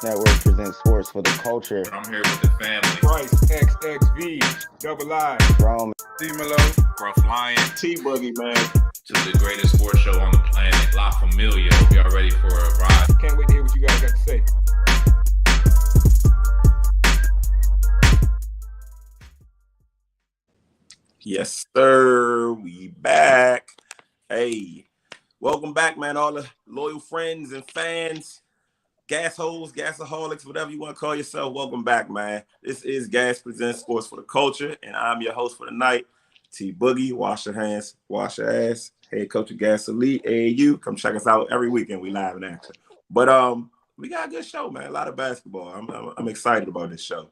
Network presents sports for the culture. I'm here with the family. Price XXV, double I. Rome. D-Melo, Gruff Lion. T-Boogie, man. To the greatest sports show on the planet, La Familia. Hope y'all ready for a ride. Can't wait to hear what you guys got to say. Yes, sir. We back. Hey, welcome back, man. All the loyal friends and fans, gas holes, gasaholics, whatever you want to call yourself. Welcome back, man. This is Gas Presents Sports for the Culture, and I'm your host for the night, T Boogie. Wash your hands, wash your ass. Head coach of Gas Elite AAU. Come check us out every weekend. We live in action. But we got a good show, man. A lot of basketball. I'm excited about this show.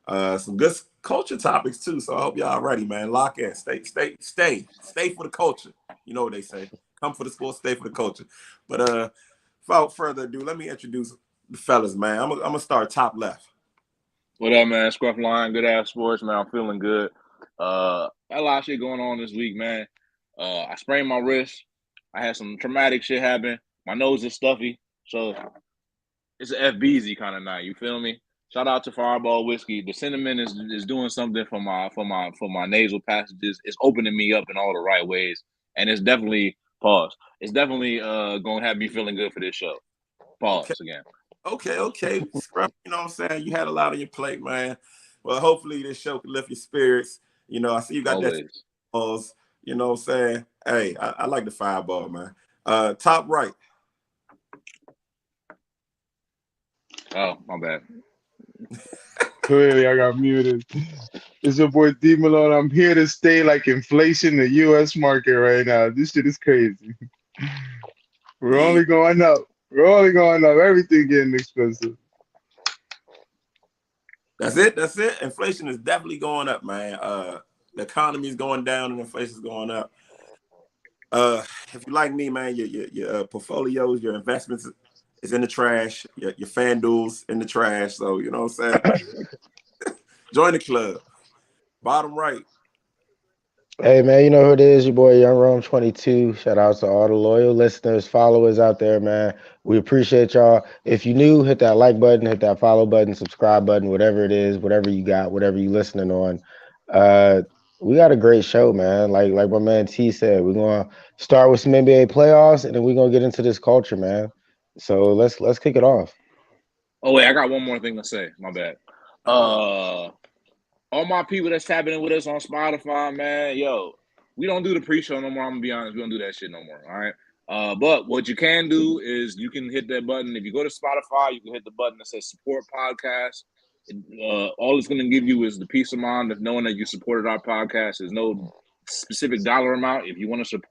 Some good culture topics too. So I hope y'all ready, man. Lock in. Stay for the culture. You know what they say. Come for the sports, stay for the culture. But without further ado, let me introduce the fellas, man. I'm gonna start top left. What up, man? Scruff Line, good ass sports, man. I'm feeling good. Got a lot of shit going on this week, man. I sprained my wrist. I had some traumatic shit happen. My nose is stuffy, so it's an FBZ kind of night. You feel me? Shout out to Fireball Whiskey. The cinnamon is doing something for my nasal passages. It's opening me up in all the right ways, and it's definitely pause. It's definitely gonna have me feeling good for this show. Pause again. Okay. Scruff, you know what I'm saying? You had a lot on your plate, man. Well, hopefully this show can lift your spirits. You know, I see you got Always. that balls. You know what I'm saying? Hey, I like the fireball, man. Top right. Oh, my bad. Clearly, I got muted. It's your boy D Malone. I'm here to stay like inflation in the U.S. market right now. This shit is crazy. We're only going up. Everything getting expensive. That's it. Inflation is definitely going up, man. The economy is going down and inflation is going up. If you like me, man, your portfolios, your investments is in the trash. Your FanDuel's in the trash. So you know what I'm saying? Join the club. Bottom right. Hey, man, you know who it is? Your boy Young Rome 22. Shout out to all the loyal listeners, followers out there, man. We appreciate y'all. If you new, hit that like button, hit that follow button, subscribe button, whatever it is, whatever you got, whatever you listening on. Uh, we got a great show, man. Like my man T said, we're gonna start with some NBA playoffs, and then we're gonna get into this culture, man. So let's kick it off. Oh wait, I got one more thing to say. My bad. All my people that's tapping in with us on Spotify, man, yo, we don't do the pre-show no more. I'm gonna be honest, we don't do that shit no more. All right. But what you can do is you can hit that button. If you go to Spotify, you can hit the button that says support podcast. All it's gonna give you is the peace of mind of knowing that you supported our podcast. There's no specific dollar amount. If you want to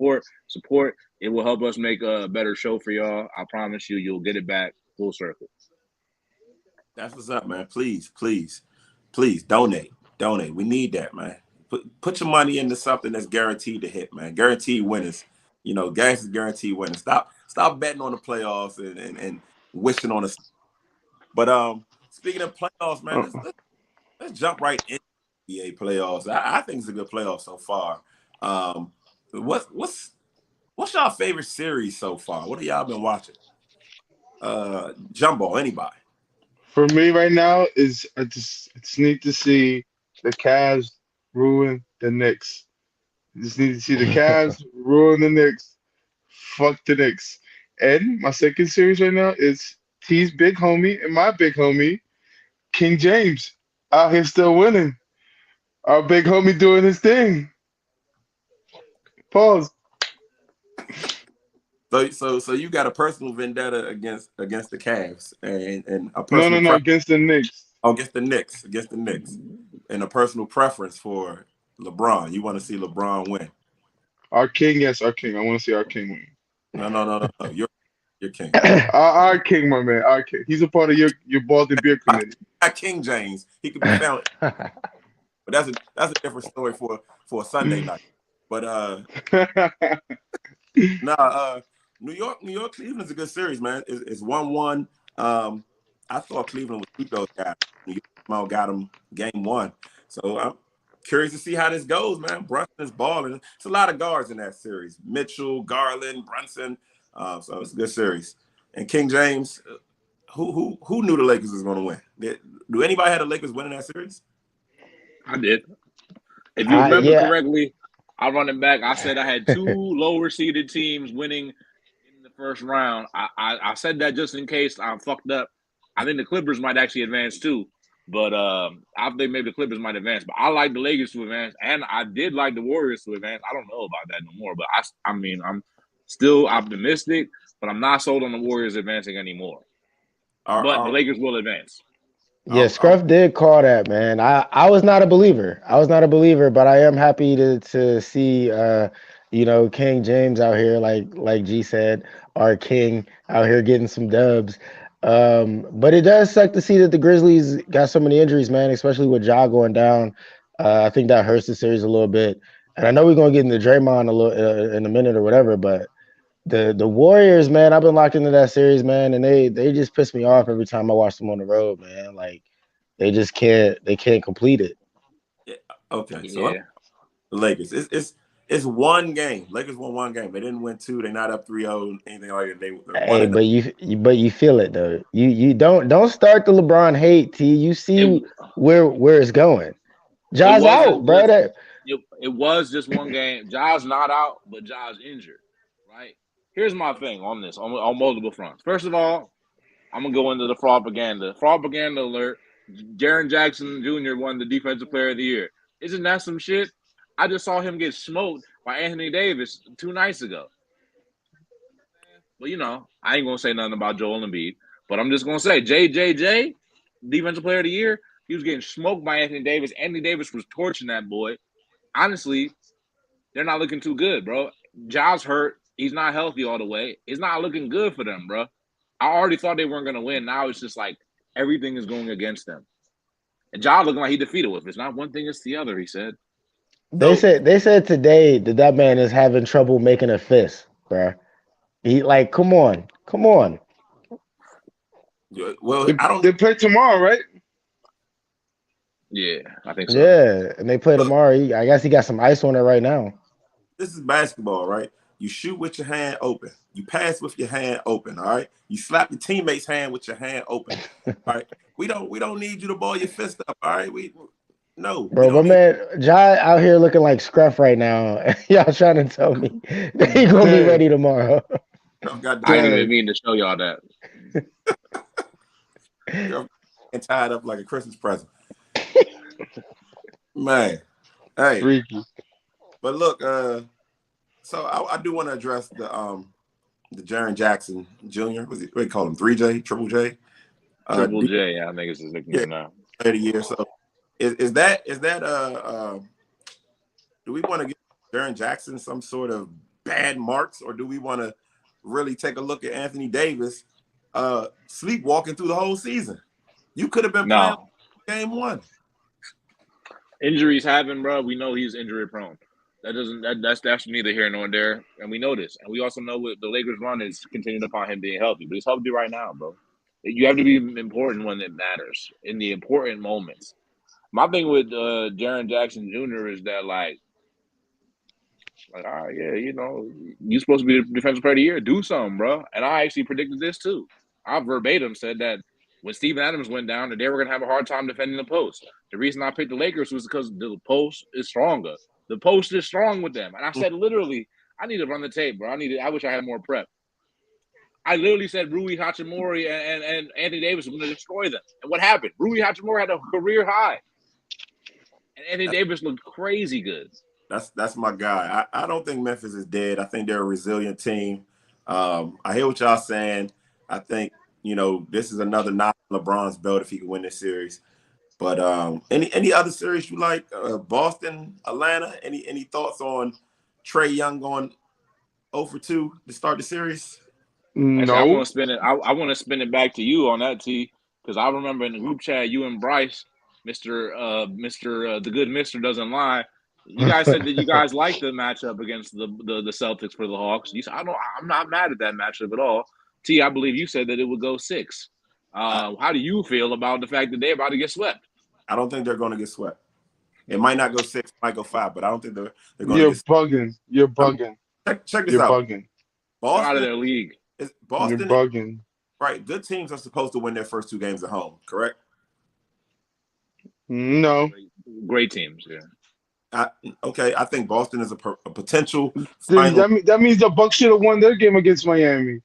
support, it will help us make a better show for y'all. I promise you, you'll get it back full circle. That's what's up, man. Please donate. We need that, man. Put your money into something that's guaranteed to hit, man. Guaranteed winners. You know, gas is guaranteed winners. Stop betting on the playoffs and wishing on us. But speaking of playoffs, man, let's jump right into the NBA playoffs. I think it's a good playoff so far. What's y'all favorite series so far? What have y'all been watching? Jumbo, anybody? For me right now is I just need to see the Cavs ruin the Knicks. I just need to see the Cavs ruin the Knicks. Fuck the Knicks. And my second series right now is T's big homie and my big homie, King James, out here still winning. Our big homie doing his thing. Pause. So you got a personal vendetta against the Cavs and a No, personal against the Knicks. against the Knicks, and a personal preference for LeBron. You want to see LeBron win? Our king, yes, our king. I want to see our king win. No. You're king. Our king, my man. Our king. He's a part of your Baldwin Beer committee. Not King James. He could be found, but that's a different story for a Sunday night. But New York, Cleveland's a good series, man. It's 1-1. I thought Cleveland would keep those guys. New York got them game one. So I'm curious to see how this goes, man. Brunson is balling. It's a lot of guards in that series. Mitchell, Garland, Brunson. So it's a good series. And King James, Who knew the Lakers was going to win? Do anybody have the Lakers winning that series? I did. If you remember Yeah. correctly, I run it back. I said I had 2 lower seeded teams winning in the first round. I said that just in case I fucked up. I think the Clippers might actually advance too, but I think maybe the Clippers might advance. But I like the Lakers to advance, and I did like the Warriors to advance. I don't know about that no more, but I mean, I'm still optimistic, but I'm not sold on the Warriors advancing anymore. But the Lakers will advance. Yeah, Scruff did call that, man. I was not a believer. But I am happy to see King James out here, like G said, our king out here getting some dubs. But it does suck to see that the Grizzlies got so many injuries, man, especially with Ja going down. I think that hurts the series a little bit. And I know we're gonna get into Draymond a little in a minute or whatever, but the Warriors, man, I've been locked into that series, man, and they just piss me off every time I watch them on the road, man. Like they just can't complete it. Yeah. Okay, so the Lakers, it's one game. Lakers won one game. They didn't win 2. They're not up 3-0, anything like that. But you feel it though. You don't start the LeBron hate. T. You see where it's going. Ja's out, bro. It was just one game. Ja's not out, but Ja's injured. Right. Here's my thing on this on multiple fronts. First of all, I'm gonna go into the propaganda. Propaganda alert. Jaren Jackson Jr. won the Defensive Player of the Year. Isn't that some shit? I just saw him get smoked by Anthony Davis 2 nights ago. But I ain't gonna say nothing about Joel Embiid. But I'm just gonna say JJJ, Defensive Player of the Year, he was getting smoked by Anthony Davis. Anthony Davis was torching that boy. Honestly, they're not looking too good, bro. Ja's hurt. He's not healthy all the way. It's not looking good for them, bro. I already thought they weren't going to win. Now it's just like everything is going against them. And Ja looking like he defeated with. It's not one thing, it's the other, he said. They said today that man is having trouble making a fist, bro. He come on. Well, They play tomorrow, right? Yeah, I think so. Yeah, and they play tomorrow. I guess he got some ice on it right now. This is basketball, right? You shoot with your hand open. You pass with your hand open. All right. You slap your teammate's hand with your hand open. All right. We don't need you to ball your fist up. All right. No. Bro, my man, Ja out here looking like Scruff right now. Y'all trying to tell me that he gonna be ready tomorrow. I didn't even mean to show y'all that. And tied up like a Christmas present. Man. Hey. Freaky. But look, so I do want to address the Jaren Jackson Jr. What do you call him? 3J, Triple J? Triple J, I think it's his nickname now. 30 years. So is that do we want to give Jaren Jackson some sort of bad marks, or do we want to really take a look at Anthony Davis sleepwalking through the whole season? You could have been playing game 1. Injuries happen, bro. We know he's injury prone. That's neither here nor there, and we know this. And we also know what the Lakers run is contingent upon him being healthy. But he's healthy right now, bro. You have to be important when it matters, in the important moments. My thing with Jaren Jackson Jr. is that, like, all right, yeah, you're supposed to be the Defensive Player of the Year. Do something, bro. And I actually predicted this, too. I verbatim said that when Steven Adams went down, that they were going to have a hard time defending the post. The reason I picked the Lakers was because the post is stronger. The post is strong with them. And I said, literally, I need to run the tape, bro. I wish I had more prep. I literally said Rui Hachimura and Anthony Davis were going to destroy them. And what happened? Rui Hachimura had a career high. And Anthony Davis looked crazy good. That's my guy. I don't think Memphis is dead. I think they're a resilient team. I hear what y'all saying. I think, this is another knock on LeBron's belt if he can win this series. But any other series you like? Boston, Atlanta. Any thoughts on Trae Young going 0-2 to start the series? No. Actually, I want to spin it. I want to spin it back to you on that, T, because I remember in the group chat, you and Bryce, Mr. The good Mister doesn't lie. You guys said that you guys liked the matchup against the Celtics for the Hawks. You said I'm not mad at that matchup at all. T, I believe you said that it would go 6. How do you feel about the fact that they're about to get swept? I don't think they're going to get swept. It might not go 6, it might go 5, but I don't think they're going to get bugging. You're bugging. Check this You're out. bugging. Boston out of their league. Boston. You're bugging. Right. Good teams are supposed to win their first 2 games at home, correct? No. Great teams, yeah. Okay, I think Boston is a potential final. That means the Bucks should have won their game against Miami.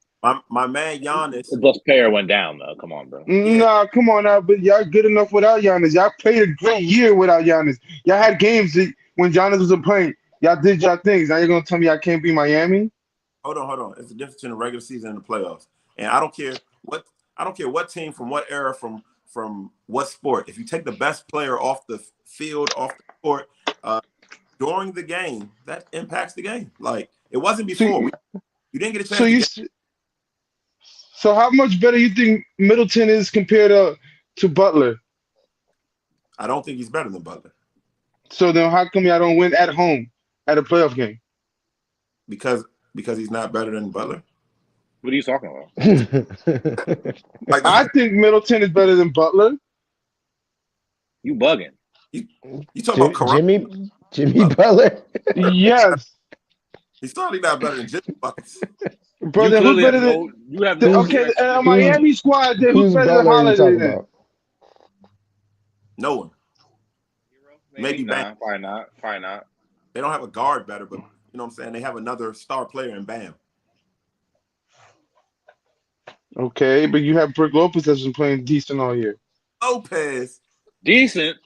My man Giannis. The best player went down, though. Come on, bro. Yeah. Nah, come on now, but y'all good enough without Giannis. Y'all played a great year without Giannis. Y'all had games when Giannis wasn't playing. Y'all did y'all things. Now you're gonna tell me I can't beat Miami? Hold on. It's the difference between the regular season and the playoffs. And I don't care what team from what era from what sport. If you take the best player off the field, off the court, during the game, that impacts the game. Like it wasn't before. You didn't get a chance. So how much better you think Middleton is compared to Butler? I don't think he's better than Butler. So then how come y'all don't win at home at a playoff game? Because he's not better than Butler. What are you talking about? Like, I think Middleton is better than Butler. You bugging. You talking about corrupt? Jimmy Butler? Yes. He's certainly not better than Jimmy Buckets. Bro, then who's better than you have no okay, Miami squad, then who's better than Butler you Holiday talking then? about? No one. Maybe nah, probably not. They don't have a guard better, but you know what I'm saying? They have another star player in Bam. Okay, but you have Brook Lopez that's been playing decent all year. Lopez. Decent.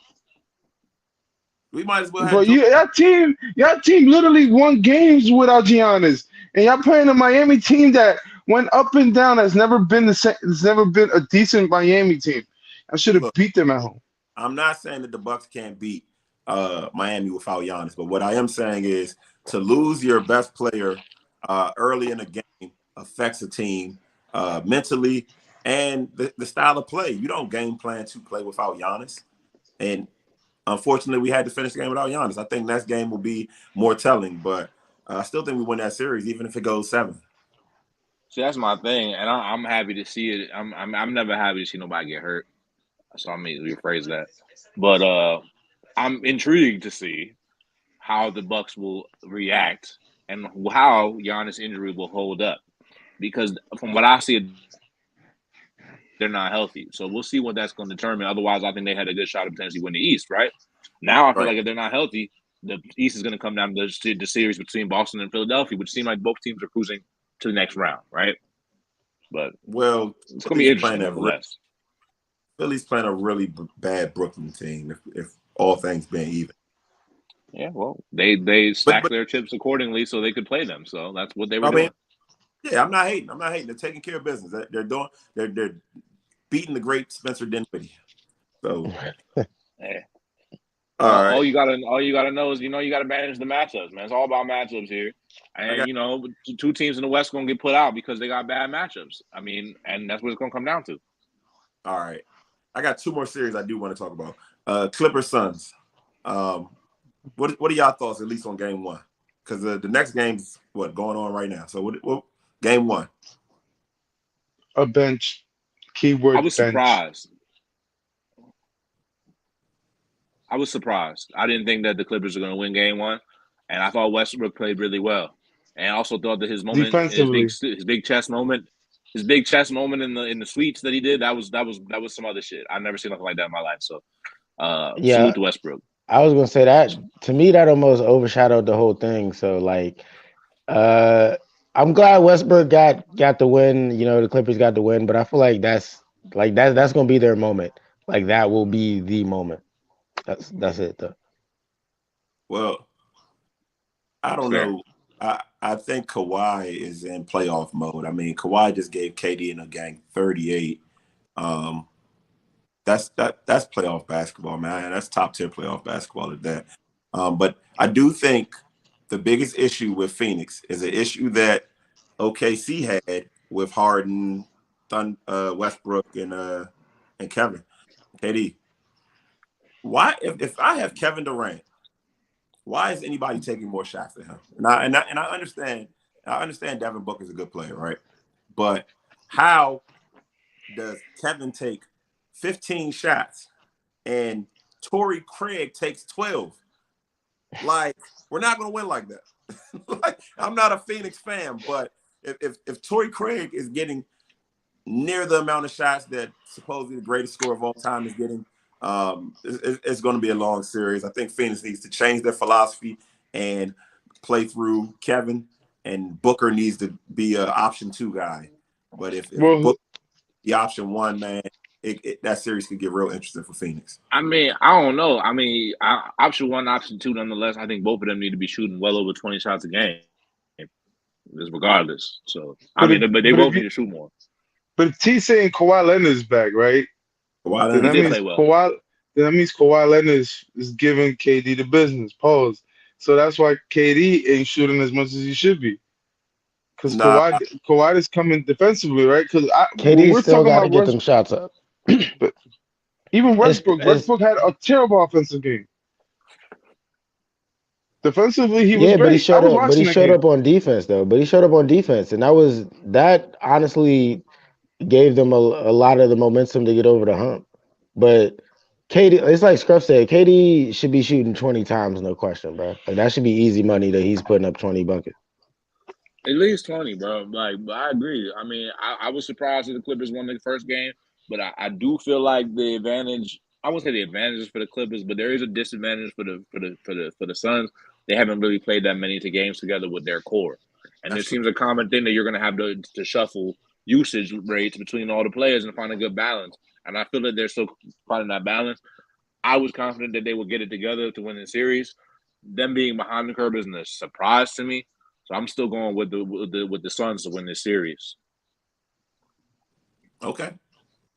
We might as well have Bro, your team literally won games without Giannis. And y'all playing a Miami team that went up and down, has never been the same, it's never been a decent Miami team. I should have beat them at home. I'm not saying that the Bucks can't beat Miami without Giannis, but what I am saying is to lose your best player early in the game affects a team mentally and the style of play. You don't game plan to play without Giannis. And unfortunately, we had to finish the game without Giannis. I think next game will be more telling, but I still think we win that series, even if it goes 7. See, that's my thing, and I'm happy to see it. I'm never happy to see nobody get hurt. So I mean, rephrase that. But I'm intrigued to see how the Bucks will react and how Giannis' injury will hold up, because from what I see, they're not healthy. So we'll see what that's going to determine. Otherwise, I think they had a good shot of potentially winning the East, right? Now I feel like if they're not healthy, the East is going to come down to the series between Boston and Philadelphia, which seem like both teams are cruising to the next round, right? But it's going to be interesting nevertheless. Philly's playing a really bad Brooklyn team, if all things being even. Yeah, well, they stacked their chips accordingly so they could play them. So that's what they were doing. Yeah, I'm not hating. They're taking care of business. They're beating the great Spencer Dinwiddie. So, hey. Right. All you gotta know is you gotta manage the matchups, man. It's all about matchups here. And two teams in the West gonna get put out because they got bad matchups. I mean, and that's what it's gonna come down to. All right. I got 2 more series I do want to talk about. Clippers Suns. What are y'all thoughts at least on game 1? Because the next game's going on right now. So what game 1? A bench. Keyword. I was bench. surprised. I didn't think that the Clippers were going to win game 1, and I thought Westbrook played really well, and I also thought that his moment, his big chest moment in the suites that he did, that was some other shit. I've never seen nothing like that in my life. So, salute to Westbrook. I was gonna say that to me that almost overshadowed the whole thing. So like, I'm glad Westbrook got the win. The Clippers got the win, but I feel like that's gonna be their moment. Like that will be the moment. That's it though. Well, I don't know. I think Kawhi is in playoff mode. I mean, Kawhi just gave KD and a gang 38. That's playoff basketball, man. That's top tier playoff basketball at that. But I do think the biggest issue with Phoenix is an issue that OKC had with Harden, Westbrook, and Kevin. KD. Why, if I have Kevin Durant, why is anybody taking more shots than him? And I understand Devin Booker's a good player, right? But how does Kevin take 15 shots and Torrey Craig takes 12? Like, we're not going to win like that. Like, I'm not a Phoenix fan, but if Torrey Craig is getting near the amount of shots that supposedly the greatest scorer of all time is getting. It's going to be a long series. I think Phoenix needs to change their philosophy and play through Kevin, and Booker needs to be an option 2 guy. But if Booker the option 1, man, that series could get real interesting for Phoenix. I mean, I don't know. I mean, option 1, option 2, nonetheless, I think both of them need to be shooting well over 20 shots a game, just regardless. So, but they both need to shoot more. But if T saying Kawhi Leonard's back, right? Kawhi Then that means Kawhi Leonard is giving KD the business. Pause. So that's why KD ain't shooting as much as he should be. Because Kawhi is coming defensively, right? Because KD still got to get them shots up. But even Westbrook had a terrible offensive game. Defensively, he was great. But he showed up on defense, though. But he showed up on defense, and that honestly gave them a lot of the momentum to get over the hump. But KD, it's like Scruff said, KD should be shooting 20 times, no question, bro. Like, that should be easy money that he's putting up 20 buckets. At least 20, bro. Like, I agree. I mean, I was surprised that the Clippers won the first game, but I do feel like the advantage. I wouldn't say the advantage is for the Clippers, but there is a disadvantage for the Suns. They haven't really played that many games together with their core, and it seems a common thing that you're going to have to shuffle usage rates between all the players and find a good balance. And I feel that they're still finding that balance. I was confident that they would get it together to win the series. Them being behind the curve isn't a surprise to me. So I'm still going with the Suns to win this series. Okay.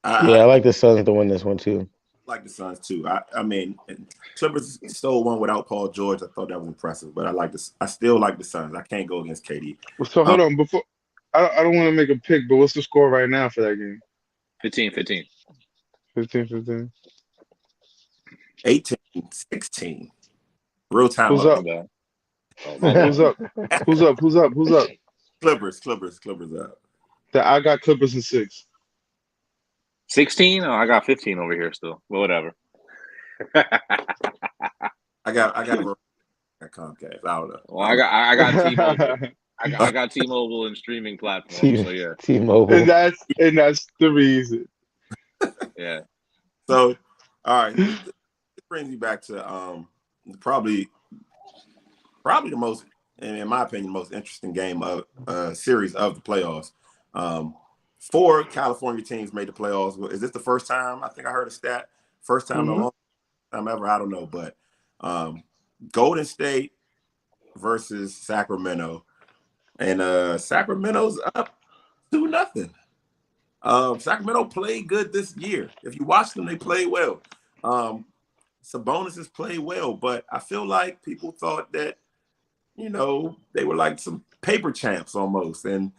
I like the Suns to win this one too. Like the Suns too. I mean, Clippers stole one without Paul George. I thought that was impressive, but I still like the Suns. I can't go against KD. So hold on, before I don't want to make a pick, but what's the score right now for that game? 15-15. 15-15. 18-16. Real time. Who's up? Who's up? Who's up? Clippers up. I got Clippers in 6. 16? Oh, I got 15 over here still. Well, whatever. I got Comcast. I don't know. Well, I got T-Mobile. I got T-Mobile and streaming platforms. So yeah, T-Mobile. And that's the reason. Yeah. So, all right, this brings me back to probably the most, in my opinion, most interesting game of series of the playoffs. 4 California teams made the playoffs. Is this the first time? I think I heard a stat. First time in a long time ever. I don't know, but Golden State versus Sacramento, and Sacramento's up 2-0. Sacramento played good this year. If you watch them, they play well. Sabonis has played well, but I feel like people thought that, they were like some paper champs almost, and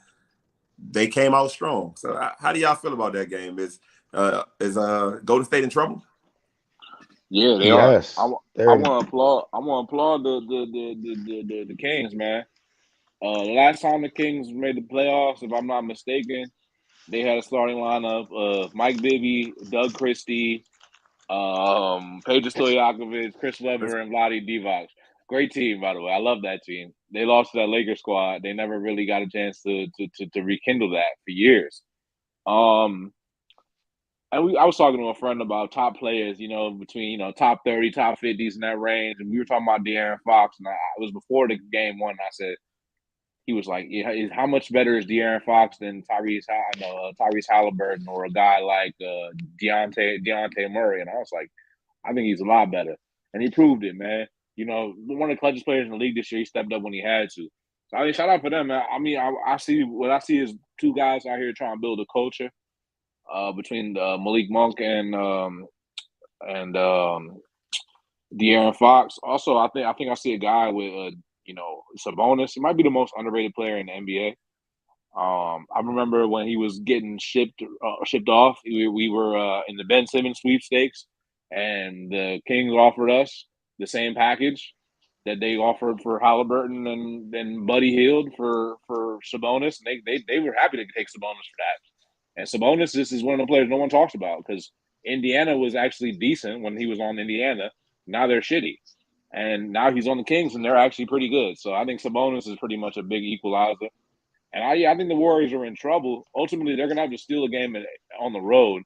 they came out strong. So how do y'all feel about that game? Is Golden State in trouble? Yeah, they are. I want to applaud the Kings, man. The last time the Kings made the playoffs, if I'm not mistaken, they had a starting lineup of Mike Bibby, Doug Christie, Pedro Stojakovic, Chris Webber, and Vlade Divac. Great team, by the way. I love that team. They lost to that Lakers squad. They never really got a chance to rekindle that for years. And I was talking to a friend about top players, between top 30, top 50s in that range, and we were talking about De'Aaron Fox. And it was before the game one. And I said, he was like, how much better is De'Aaron Fox than Tyrese Halliburton or a guy like Deontay Murray? And I was like, I think he's a lot better, and he proved it, man. One of the clutchest players in the league this year. He stepped up when he had to. So I mean, shout out for them, man. I mean, I see what I see is 2 guys out here trying to build a culture between Malik Monk and De'Aaron Fox. Also, I think I see a guy with Sabonis. He might be the most underrated player in the NBA. I remember when he was getting shipped off. We were in the Ben Simmons sweepstakes, and the Kings offered us the same package that they offered for Halliburton and Buddy Hield for Sabonis. And they were happy to take Sabonis for that. And Sabonis, this is one of the players no one talks about, because Indiana was actually decent when he was on Indiana. Now they're shitty. And now he's on the Kings, and they're actually pretty good. So I think Sabonis is pretty much a big equalizer. And I think the Warriors are in trouble. Ultimately, they're gonna have to steal a game on the road.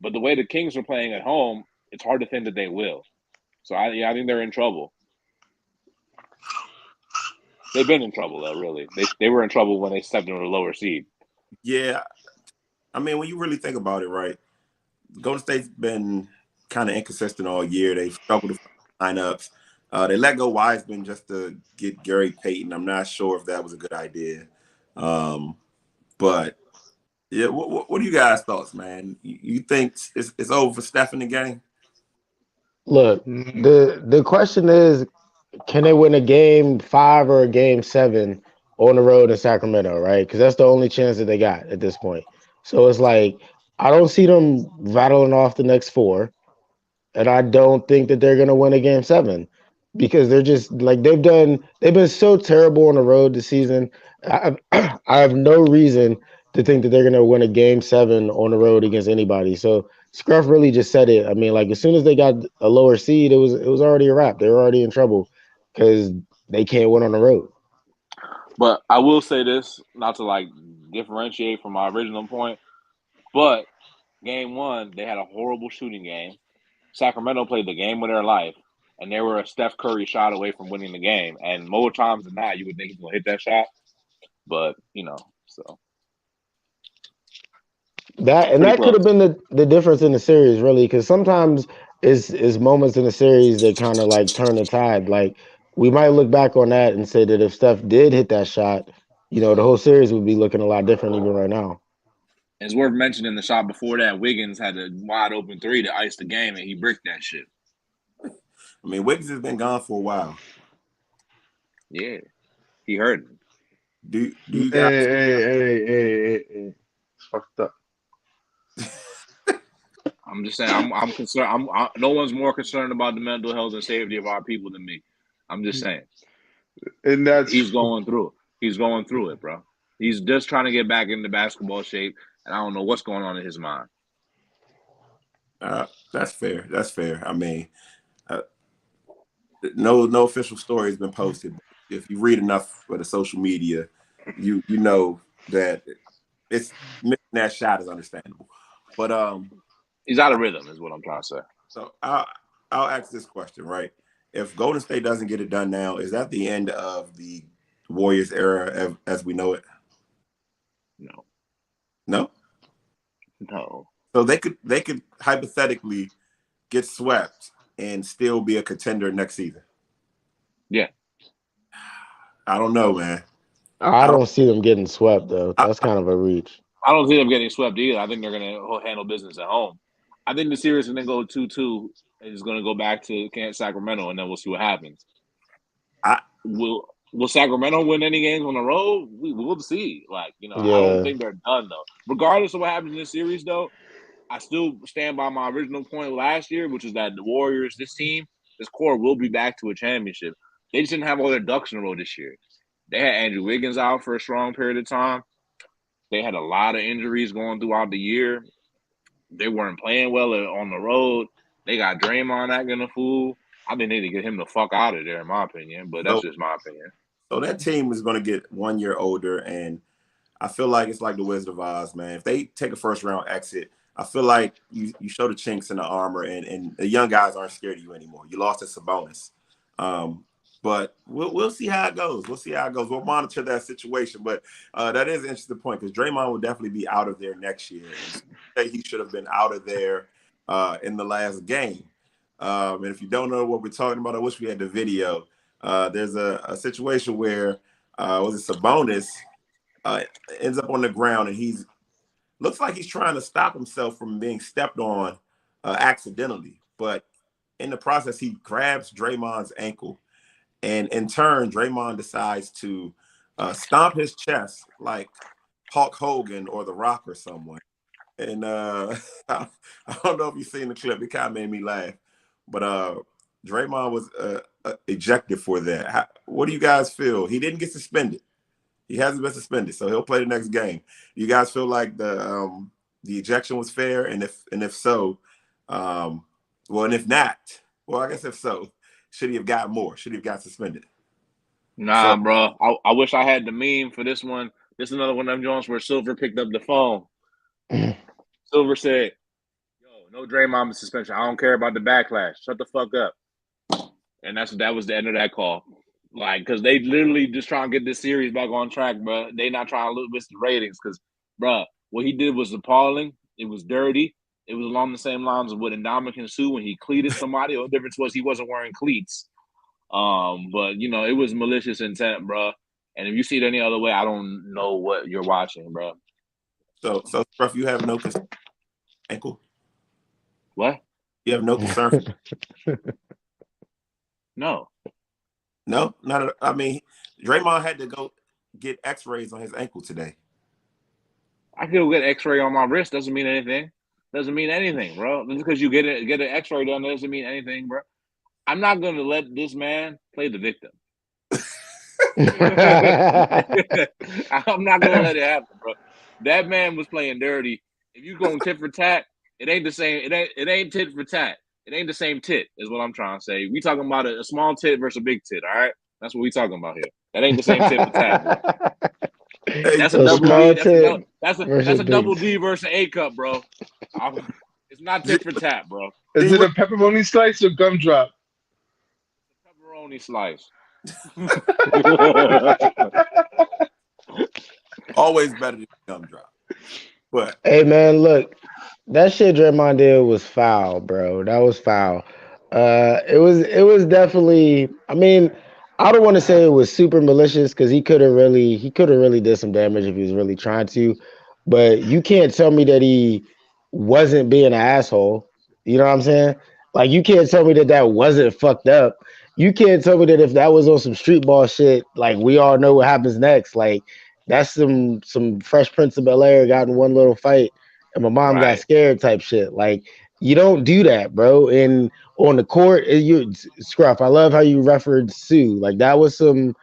But the way the Kings are playing at home, it's hard to think that they will. So I think they're in trouble. They've been in trouble though. Really, they were in trouble when they stepped into the lower seed. Yeah, I mean, when you really think about it, right? Golden State's been kind of inconsistent all year. They've struggled to find lineups. They let go Wiseman just to get Gary Payton. I'm not sure if that was a good idea. But yeah, what are you guys' thoughts, man? You think it's over for Steph in the game? Look, the question is, can they win a game 5 or a game 7 on the road in Sacramento, right? Because that's the only chance that they got at this point. So it's like I don't see them rattling off the next 4, and I don't think that they're gonna win a game 7 because they're just like they've been so terrible on the road this season. I have no reason to think that they're gonna win a game 7 on the road against anybody. So Scruff really just said it. I mean, like as soon as they got a lower seed, it was already a wrap. They were already in trouble because they can't win on the road. But I will say this, not to like differentiate from my original point, but game 1 they had a horrible shooting game. Sacramento played the game of their life, and they were a Steph Curry shot away from winning the game. And more times than not, you would think he's gonna hit that shot, but so. That could have been the difference in the series, really, because sometimes is moments in the series that kind of like turn the tide. Like we might look back on that and say that if Steph did hit that shot, the whole series would be looking a lot different even right now. It's worth mentioning the shot before that. Wiggins had a wide open 3 to ice the game, and he bricked that shit. I mean, Wiggins has been gone for a while. Yeah, he hurt. Do you guys? Hey, it's fucked up. I'm just saying. I'm concerned. No one's more concerned about the mental health and safety of our people than me. I'm just saying. And He's going through. He's going through it, bro. He's just trying to get back into basketball shape, and I don't know what's going on in his mind. That's fair. That's fair. I mean, no official story has been posted. If you read enough of the social media, you know that it's missing that shot is understandable. But he's out of rhythm, is what I'm trying to say. So I'll ask this question, right? If Golden State doesn't get it done now, is that the end of the Warriors era as we know it? No. So they could hypothetically get swept and still be a contender next season. Yeah. I don't know, man. I don't see them getting swept though. That's kind of a reach. I don't see them getting swept either. I think they're going to handle business at home. I think the series is going to go 2-2. It's going to go back to Sacramento, and then we'll see what happens. Will Sacramento win any games on the road? We'll see. I don't think they're done though. Regardless of what happens in this series, though, I still stand by my original point last year, which is that the Warriors, this core will be back to a championship. They just didn't have all their ducks in a row this year. They had Andrew Wiggins out for a strong period of time. They had a lot of injuries going throughout the year. They weren't playing well on the road. They got Draymond acting a fool. I think they need to get him the fuck out of there, in my opinion. But that's just my opinion. So that team is going to get 1 year older, and I feel like it's like the Wizard of Oz, man. If they take a first-round exit, I feel like you show the chinks in the armor, and the young guys aren't scared of you anymore. You lost to Sabonis. But we'll see how it goes. We'll monitor that situation. But that is an interesting point because Draymond will definitely be out of there next year. He should have been out of there in the last game. And if you don't know what we're talking about, I wish we had the video. There's a situation where Sabonis ends up on the ground and looks like he's trying to stop himself from being stepped on accidentally. But in the process, he grabs Draymond's ankle. And in turn, Draymond decides to stomp his chest like Hulk Hogan or The Rock or someone. And I don't know if you've seen the clip. It kind of made me laugh. But Draymond was ejected for that. What do you guys feel? He didn't get suspended. He hasn't been suspended, so he'll play the next game. You guys feel like the ejection was fair? And if so, and if not, I guess if so, should he have got more? Should he have got suspended? Nah, bro. I wish I had the meme for this one, This is another one of them joints where Silver picked up the phone. Silver said, "Yo, no Draymond suspension. I don't care about the backlash. Shut the fuck up." And that was the end of that call. Like, because they literally just trying to get this series back on track, bro. They not trying to lose the ratings because, bro, what he did was appalling. It was dirty. It was along the same lines of what Ndamukong Suh when he cleated somebody. The difference was he wasn't wearing cleats. But you know, it was malicious intent, bro. And if you see it any other way, I don't know what you're watching, bro. So Scruff, you have no concern ankle? What? You have no concern? No. No, not. I mean, Draymond had to go get X-rays on his ankle today. I could get X-ray on my wrist. Doesn't mean anything. Doesn't mean anything, bro. Just because you get an X-ray done doesn't mean anything, bro. I'm not going to let this man play the victim. I'm not going to let it happen, bro. That man was playing dirty. If you going tit for tat, it ain't the same. It ain't tit for tat. It ain't the same tit, is what I'm trying to say. We talking about a small tit versus a big tit, all right? That's what we talking about here. That ain't the same tit for tat, bro. That's a double D. That's a double D versus A cup, bro. It's not tit for tat, bro. Is it a pepperoni slice or gumdrop? Pepperoni slice. Always better than gumdrop. But hey man, look, that shit Draymond did was foul, bro. That was foul. It was definitely. I mean, I don't want to say it was super malicious because he could have really did some damage if he was really trying to. But you can't tell me that he wasn't being an asshole. You know what I'm saying? Like you can't tell me that wasn't fucked up. You can't tell me that if that was on some street ball shit, like we all know what happens next. Like that's some Fresh Prince of Bel-Air got in one little fight and my mom got scared type shit. Like you don't do that, bro. And on the court, Scruff, I love how you referenced Sue. Like that was some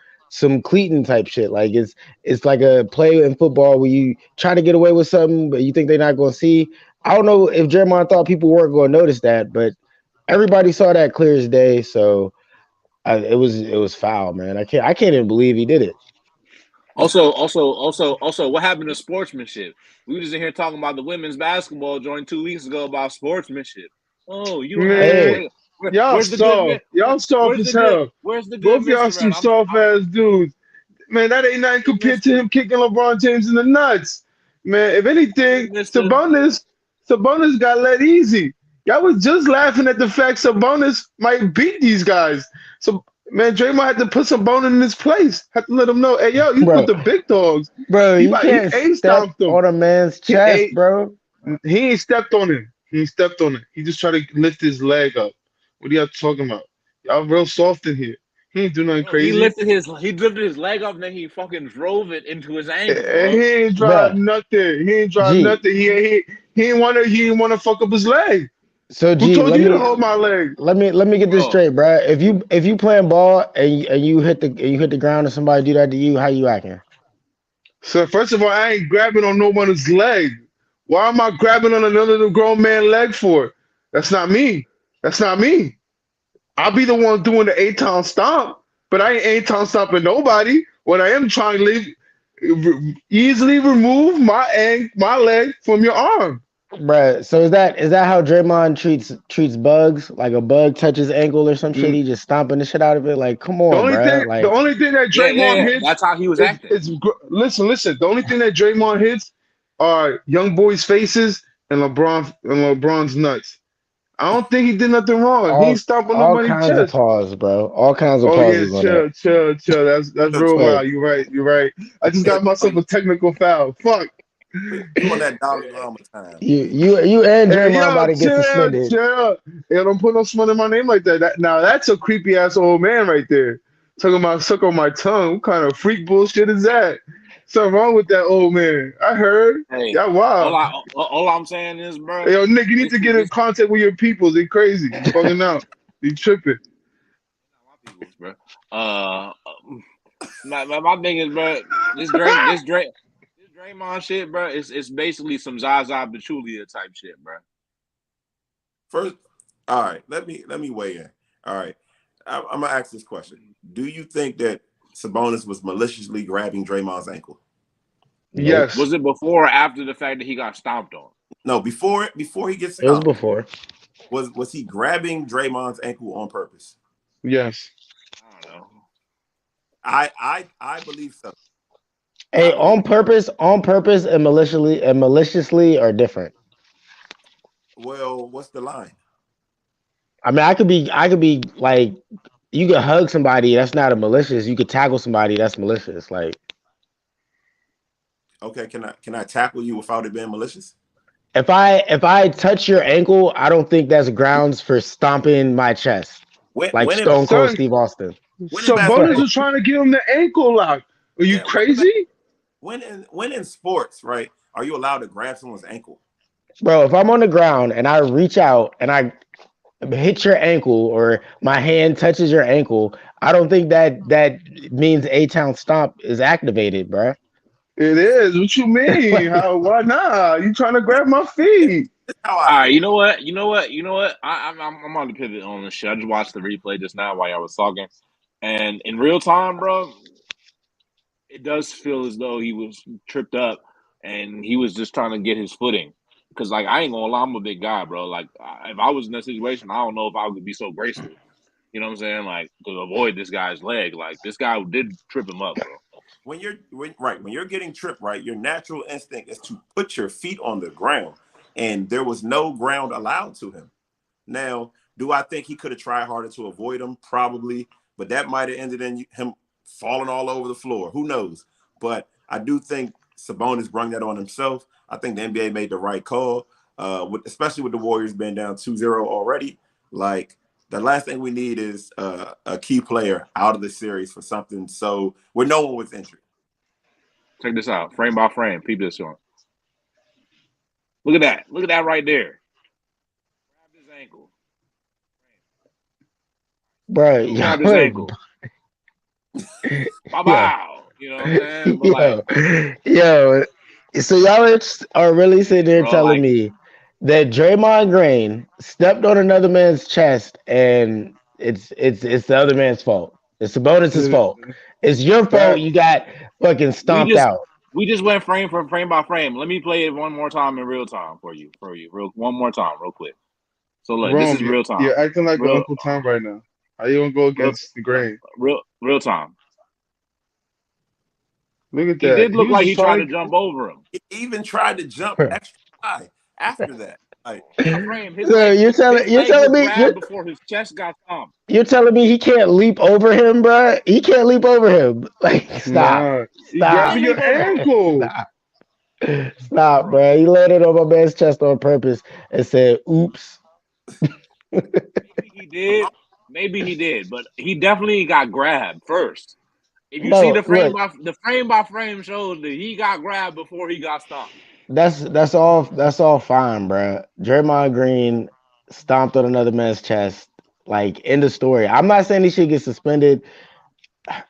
Cleaton type shit. Like it's like a play in football where you try to get away with something, but you think they're not going to see. I don't know if Draymond thought people weren't going to notice that, but everybody saw that clear as day. So it was foul, man. I can't even believe he did it. Also, what happened to sportsmanship? We were just in here talking about the women's basketball joint 2 weeks ago about sportsmanship. Oh, you man, y'all soft. Y'all soft as hell. Where's the both y'all some soft ass dudes? Man, that ain't nothing compared to him kicking LeBron James in the nuts. Man, if anything, Sabonis got let easy. Y'all was just laughing at the fact Sabonis might beat these guys. So, man, Draymond had to put Sabonis in his place. Had to let him know, hey, yo, you put the big dogs. Bro, you can't step on a man's chest, bro. He ain't stepped on him. He just tried to lift his leg up. What are y'all talking about? Y'all real soft in here. He ain't do nothing crazy. He lifted his leg up and then he fucking drove it into his ankle. Bro. He ain't drive nothing. He ain't drive nothing. He ain't wanna fuck up his leg. So Who told you to hold my leg? Let me get this straight, bro. If you playing ball and you hit the ground and somebody do that to you, how you acting? So first of all, I ain't grabbing on no one's leg. Why am I grabbing on another grown man leg for? That's not me. I'll be the one doing the 8-town stomp, but I ain't 8-town stomping nobody. What I am trying to easily remove my leg from your arm. Bruh, so is that how Draymond treats bugs? Like a bug touches ankle or some shit, he just stomping the shit out of it? Like, come on, bruh. The only thing that Draymond hits, that's how he was acting. Listen. The only thing that Draymond hits are young boys' faces and LeBron's nuts. I don't think he did nothing wrong. He ain't stomping nobody's chest. All kinds of pause, bro. All kinds of pauses. Oh yeah, chill. That's real wild. You're right. I just got myself a technical foul. Fuck. You on that Dolly Lama time. You and Draymond about to get suspended. Chill. Yeah, don't put no smut in my name like that. Now that's a creepy ass old man right there. Talking about suck on my tongue. What kind of freak bullshit is that? Something wrong with that old man. I heard. Hey, yeah, wow. All I'm saying is, bro. Hey, yo, Nick, you need to get in contact with your peoples. They crazy. You fucking out. You tripping. Bro. My thing is, bro. This Draymond shit, bro. It's basically some Zaza Pachulia type shit, bro. First, all right. Let me weigh in. All right. I'm gonna ask this question. Do you think that Sabonis was maliciously grabbing Draymond's ankle? Yes. Was it before or after the fact that he got stomped on? No, before he gets It was stopped. before. Was he grabbing Draymond's ankle on purpose? Yes. I don't know. I believe so. Hey, I believe- on purpose, and maliciously are different. Well, what's the line? I mean, I could be like, you could hug somebody, that's not a malicious. You could tackle somebody, that's malicious. Like, Okay, can I tackle you without it being malicious? if I touch your ankle, I don't think that's grounds for stomping my chest like When Stone Cold Son, Steve Austin. When So in Sabonis basketball- was trying to give him the ankle lock. Are you Yeah, crazy? when in sports, right? Are you allowed to grab someone's ankle? Bro, if I'm on the ground and I reach out and I hit your ankle or my hand touches your ankle, I don't think that means A-Town Stomp is activated, bro. It is. What you mean? Why not? You trying to grab my feet? That's how All I right, you know what? I'm on the pivot on this shit. I just watched the replay just now while y'all was talking, and in real time, bro, it does feel as though he was tripped up and he was just trying to get his footing. Because like I ain't gonna lie, I'm a big guy, bro. Like if I was in that situation, I don't know if I would be so graceful. You know what I'm saying? Like to avoid this guy's leg. Like this guy did trip him up, bro. when you're getting tripped, right, your natural instinct is to put your feet on the ground, and there was no ground allowed to him. Now, do I think he could have tried harder to avoid him? Probably, but that might have ended in him falling all over the floor. Who knows? But I do think Sabonis brought that on himself. I think the NBA made the right call, especially with the Warriors being down 2-0 already. Like, the last thing we need is a key player out of the series for something so where no one was injured. Check this out, frame by frame. Peep this one. Look at that. Look at that right there. Grab his ankle. Bro, Grab his ankle. Wow. You know what I'm saying? But like, yo, so y'all are really sitting there Bro, telling like- me that Draymond Green stepped on another man's chest and it's the other man's fault. It's Sabonis' fault. It's your fault you got fucking stomped out. we just went frame for frame by frame. Let me play it one more time in real time for you. One more time, real quick. So look, this is real time. You're acting like Real- Uncle Tom right now. How you gonna go against the grain? Real time. Look at He that. did look was like he tried to trying- jump over him. He even tried to jump extra high after that. Like, Frame, his So leg- you're telling his leg me was grabbed before his chest got stomped. you're telling me he can't leap over him, bro? He can't leap over him. Like, stop. Nah, you Stop. grabbing your ankle. Stop, bro. He landed on my man's chest on purpose and said, oops. Maybe he did, but he definitely got grabbed first. If you No, see the frame look. by frame shows that he got grabbed before he got stomped. That's all fine, bro. Draymond Green stomped on another man's chest. Like, end of story. I'm not saying he should get suspended.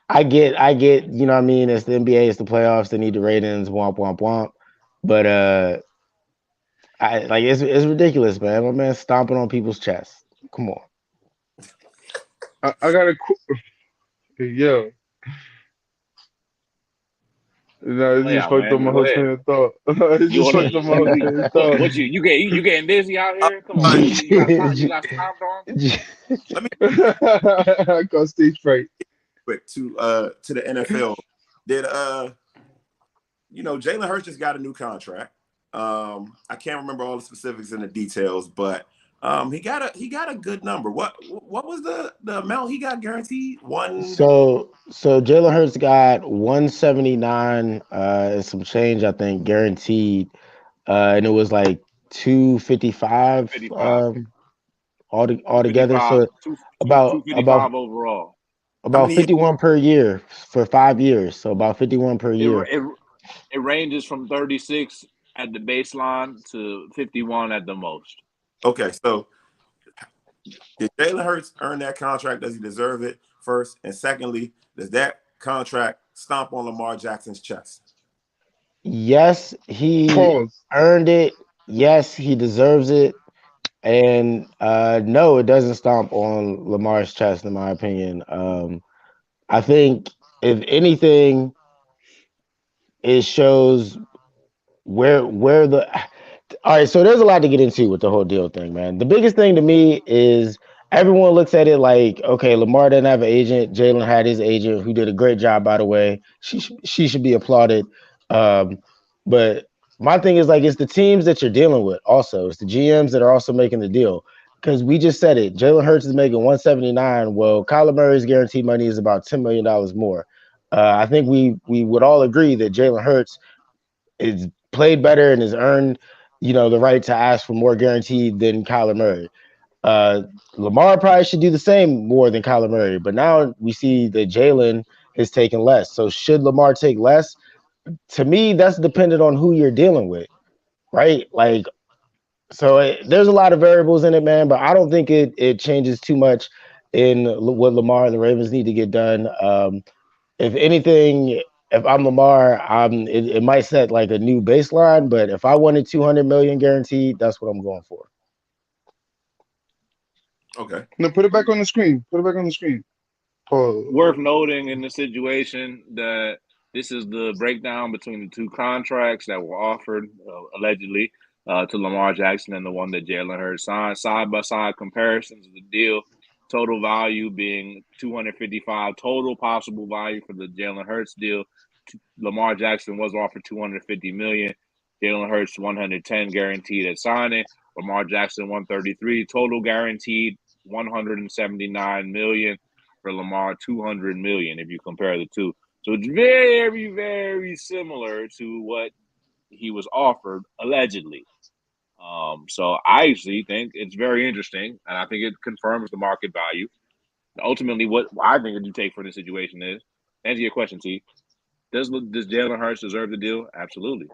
I get, you know what I mean? It's the NBA, it's the playoffs, they need the ratings, womp womp womp. But it's ridiculous, man. My man stomping on people's chests. Come on. I got a yo. No, it just fucked up my whole train of thought. It just fucked up my whole train of thought. What you getting dizzy out here? Come on, you got stomped on. I got stage fright. quick to the NFL. Did Jalen Hurts just got a new contract. I can't remember all the specifics and the details, but he got a good number. What was the amount he got guaranteed? So Jalen Hurts got 179 and some change, I think, guaranteed. And it was like 255 altogether. So about 255 overall. About 51 per year for 5 years. So about 51 per year. It ranges from 36 at the baseline to 51 at the most. Okay, so did Jalen Hurts earn that contract? Does he deserve it? First, and secondly, does that contract stomp on Lamar Jackson's chest? Yes, he Pause. earned it. Yes, he deserves it. And no, it doesn't stomp on Lamar's chest, in my opinion. I think if anything, it shows where the all right, so there's a lot to get into with the whole deal thing, man. The biggest thing to me is everyone looks at it like, okay, Lamar didn't have an agent. Jalen had his agent, who did a great job, by the way. She should be applauded. But my thing is like, it's the teams that you're dealing with. Also, it's the GMs that are also making the deal. Because we just said it, Jalen Hurts is making 179. Well, Kyler Murray's guaranteed money is about $10 million more. I think we would all agree that Jalen Hurts is played better and has earned, the right to ask for more guaranteed than Kyler Murray. Lamar probably should do the same more than Kyler Murray, but now we see that Jalen is taking less. So should Lamar take less? To me, that's dependent on who you're dealing with, right? Like, so there's a lot of variables in it, man, but I don't think it changes too much in what Lamar and the Ravens need to get done. If anything, if I'm Lamar, it might set like a new baseline, but if I wanted 200 million guaranteed, that's what I'm going for. Okay. No, put it back on the screen. Put it back on the screen. Pause. Worth noting in the situation that this is the breakdown between the two contracts that were offered allegedly to Lamar Jackson and the one that Jalen Hurts signed. Side by side comparisons of the deal. Total value being 255. Total possible value for the Jalen Hurts deal. Lamar Jackson was offered 250 million. Jalen Hurts 110 guaranteed at signing. Lamar Jackson 133 total guaranteed. 179 million for Lamar. 200 million if you compare the two. So it's very, very similar to what he was offered allegedly. So I actually think it's very interesting, and I think it confirms the market value. Ultimately, what I think you take for the situation is, answer your question, T. Does Jalen Hurts deserve the deal? Absolutely.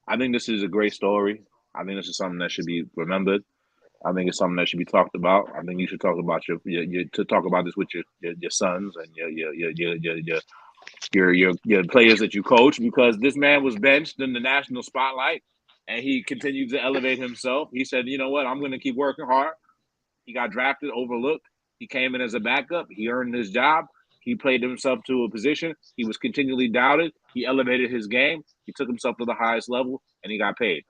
I think this is a great story. I think this is something that should be remembered. I think it's something that should be talked about. I think you should talk about to talk about this with your sons and your players that you coach, because this man was benched in the national spotlight and he continued to elevate himself. He said, you know what, I'm going to keep working hard. He got drafted, overlooked. He came in as a backup. He earned his job. He played himself to a position. He was continually doubted. He elevated his game. He took himself to the highest level, and he got paid.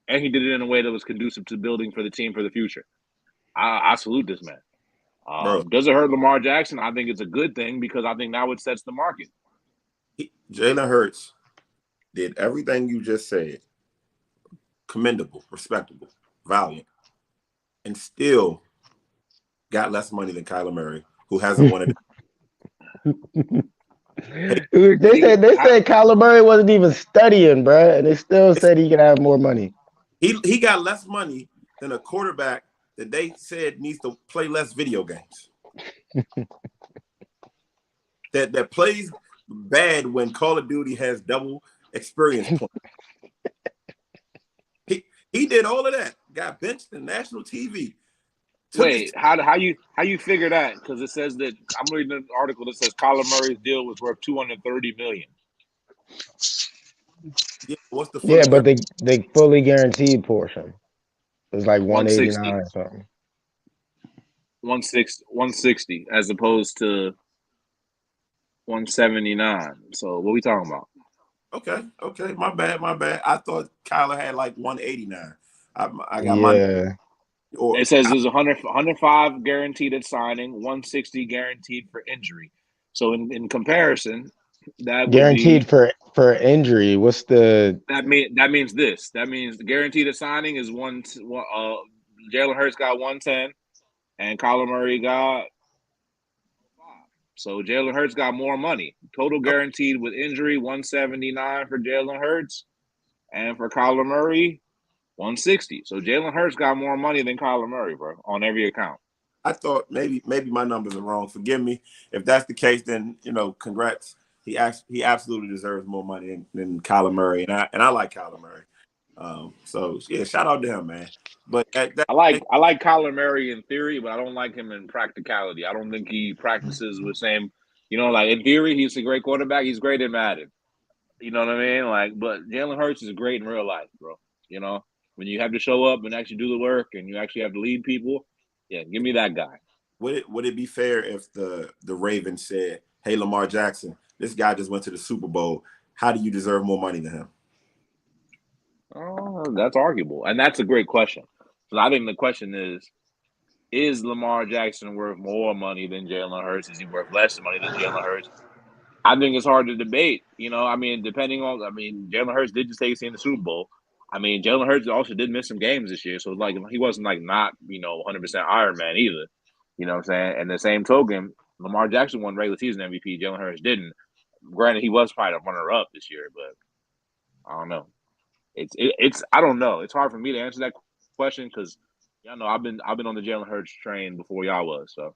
And he did it in a way that was conducive to building for the team for the future. I salute this man. Does it hurt Lamar Jackson? I think it's a good thing, because I think now it sets the market. Jalen Hurts did everything you just said. Commendable, respectable, valiant, and still got less money than Kyler Murray, who hasn't won it. They said Kyler Murray wasn't even studying, bro, and they still said he could have more money. He got less money than a quarterback that they said needs to play less video games. that plays bad when Call of Duty has double experience points. He did all of that. Got benched in national TV. Wait, how you figure that? Because it says that I'm reading an article that says Kyler Murray's deal was worth $230 million. Yeah, what's the yeah? But the fully guaranteed portion is like 189 or something. 160 as opposed to 179. So what are we talking about? Okay. My bad. I thought Kyler had like 189. I got my. It says there's 105 guaranteed at signing, 160 guaranteed for injury. So in comparison, that guaranteed for injury. What's the? That means this. That means the guaranteed at signing is Jalen Hurts got 110, and Kyler Murray got 5. So Jalen Hurts got more money. Total guaranteed with injury, 179 for Jalen Hurts, and for Kyler Murray, 160. So Jalen Hurts got more money than Kyler Murray, bro, on every account. I thought maybe my numbers are wrong. Forgive me. If that's the case, then congrats. He absolutely deserves more money than Kyler Murray, and I like Kyler Murray. So yeah, shout out to him, man. But I like Kyler Murray in theory, but I don't like him in practicality. I don't think he practices with same. Like in theory, he's a great quarterback. He's great in Madden. You know what I mean? Like, but Jalen Hurts is great in real life, bro. When you have to show up and actually do the work, and you actually have to lead people, yeah, give me that guy. Would it be fair if the Ravens said, "Hey, Lamar Jackson, this guy just went to the Super Bowl. how do you deserve more money than him? Oh, that's arguable, and that's a great question. So I think the question is Lamar Jackson worth more money than Jalen Hurts? Is he worth less money than Jalen Hurts? I think it's hard to debate. I mean, Jalen Hurts did just take us in the Super Bowl. I mean, Jalen Hurts also did miss some games this year, so like he wasn't like not 100% Iron Man either. You know what I'm saying? And the same token, Lamar Jackson won regular season MVP. Jalen Hurts didn't. Granted, he was probably a runner-up this year, but I don't know. It's I don't know. It's hard for me to answer that question because y'all know I've been on the Jalen Hurts train before y'all was. So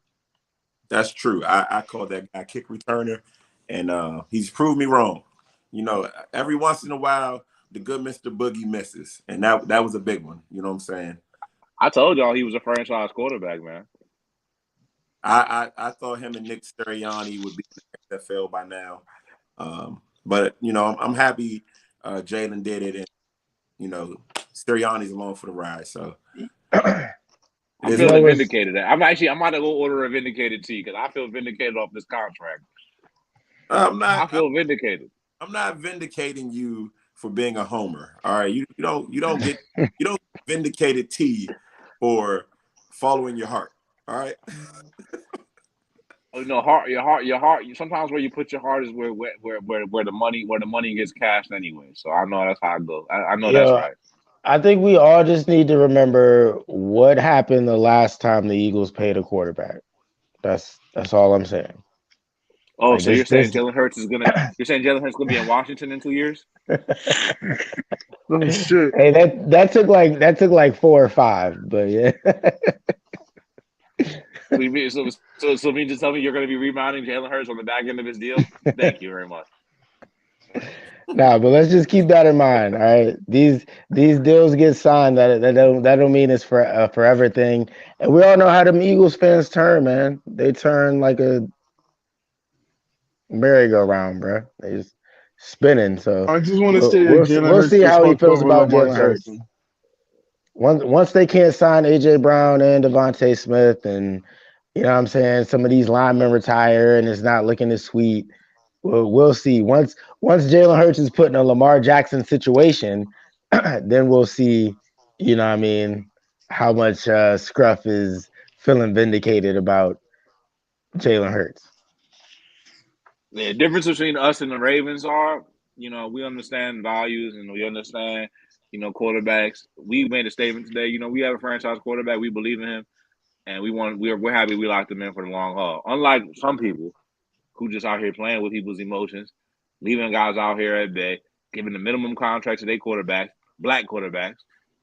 that's true. I call that guy kick returner, and he's proved me wrong. Every once in a while, the good Mr. Boogie misses, and that was a big one. You know what I'm saying? I told y'all he was a franchise quarterback, man. I thought him and Nick Sirianni would be in the NFL by now, but I'm happy Jalen did it, and Sirianni's along for the ride. So I'm feeling vindicated. I might have go order a vindicated tea because I feel vindicated off this contract. I feel vindicated. I'm not vindicating you for being a homer. All right, you don't get vindicated tea for following your heart. All right. Your heart. Sometimes where you put your heart is where the money gets cashed anyway. So I know that's how I go. I know that's right. I think we all just need to remember what happened the last time the Eagles paid a quarterback. That's all I'm saying. Oh, like so you're saying Jalen Hurts is gonna? You're saying Jalen Hurts gonna be in Washington in 2 years? Oh shit! Hey, that took like 4 or 5, but yeah. So you mean to tell me you're going to be rebounding Jalen Hurts on the back end of his deal? Thank you very much. Nah, but let's just keep that in mind. All right, these deals get signed. That don't mean it's for a forever thing. And we all know how them Eagles fans turn, man. They turn like a merry-go-round, bro. They just spinning. So I just want to say we'll see how he feels about Jalen Hurts. Once they can't sign AJ Brown and Devontae Smith, and you know what I'm saying, some of these linemen retire and it's not looking as sweet. We'll see. Once Jalen Hurts is put in a Lamar Jackson situation, then we'll see, you know what I mean, how much Scruff is feeling vindicated about Jalen Hurts. The difference between us and the Ravens are, we understand values and we understand, quarterbacks. We made a statement today. We have a franchise quarterback. We believe in him, and we're happy we locked him in for the long haul. Unlike some people who just out here playing with people's emotions, leaving guys out here at bay, giving the minimum contracts to their quarterbacks, black quarterbacks,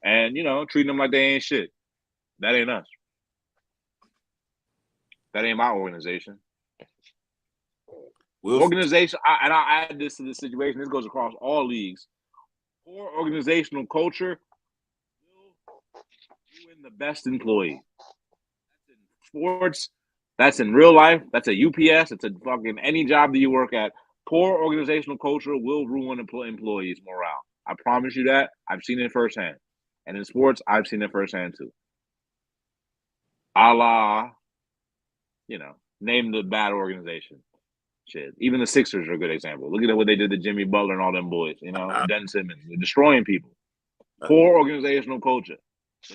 and treating them like they ain't shit. That ain't us. That ain't my organization. Organization, and I'll add this to the situation. This goes across all leagues. Poor organizational culture will ruin the best employee. That's in sports. That's in real life. That's a UPS. It's a fucking any job that you work at. Poor organizational culture will ruin employees' morale. I promise you that. I've seen it firsthand. And in sports, I've seen it firsthand too. A la, name the bad organization. Shit. Even the Sixers are a good example. Look at what they did to Jimmy Butler and all them boys, and Den Simmons. They're destroying people. Poor organizational culture.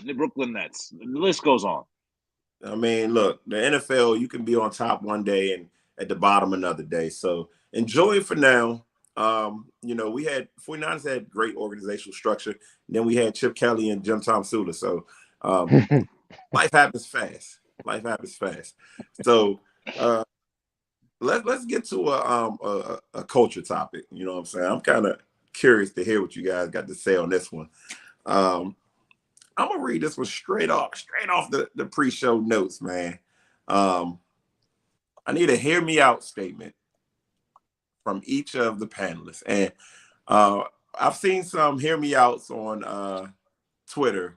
The Brooklyn Nets. The list goes on. I mean, look, the NFL, you can be on top one day and at the bottom another day. So enjoy it for now. We had 49ers had great organizational structure. And then we had Chip Kelly and Jim Tom Sula. So life happens fast. So let's get to a culture topic. You know what I'm saying? I'm kind of curious to hear what you guys got to say on this one. I'm gonna read this one straight off the pre-show notes, man. I need a hear me out statement from each of the panelists, and I've seen some hear me outs on Twitter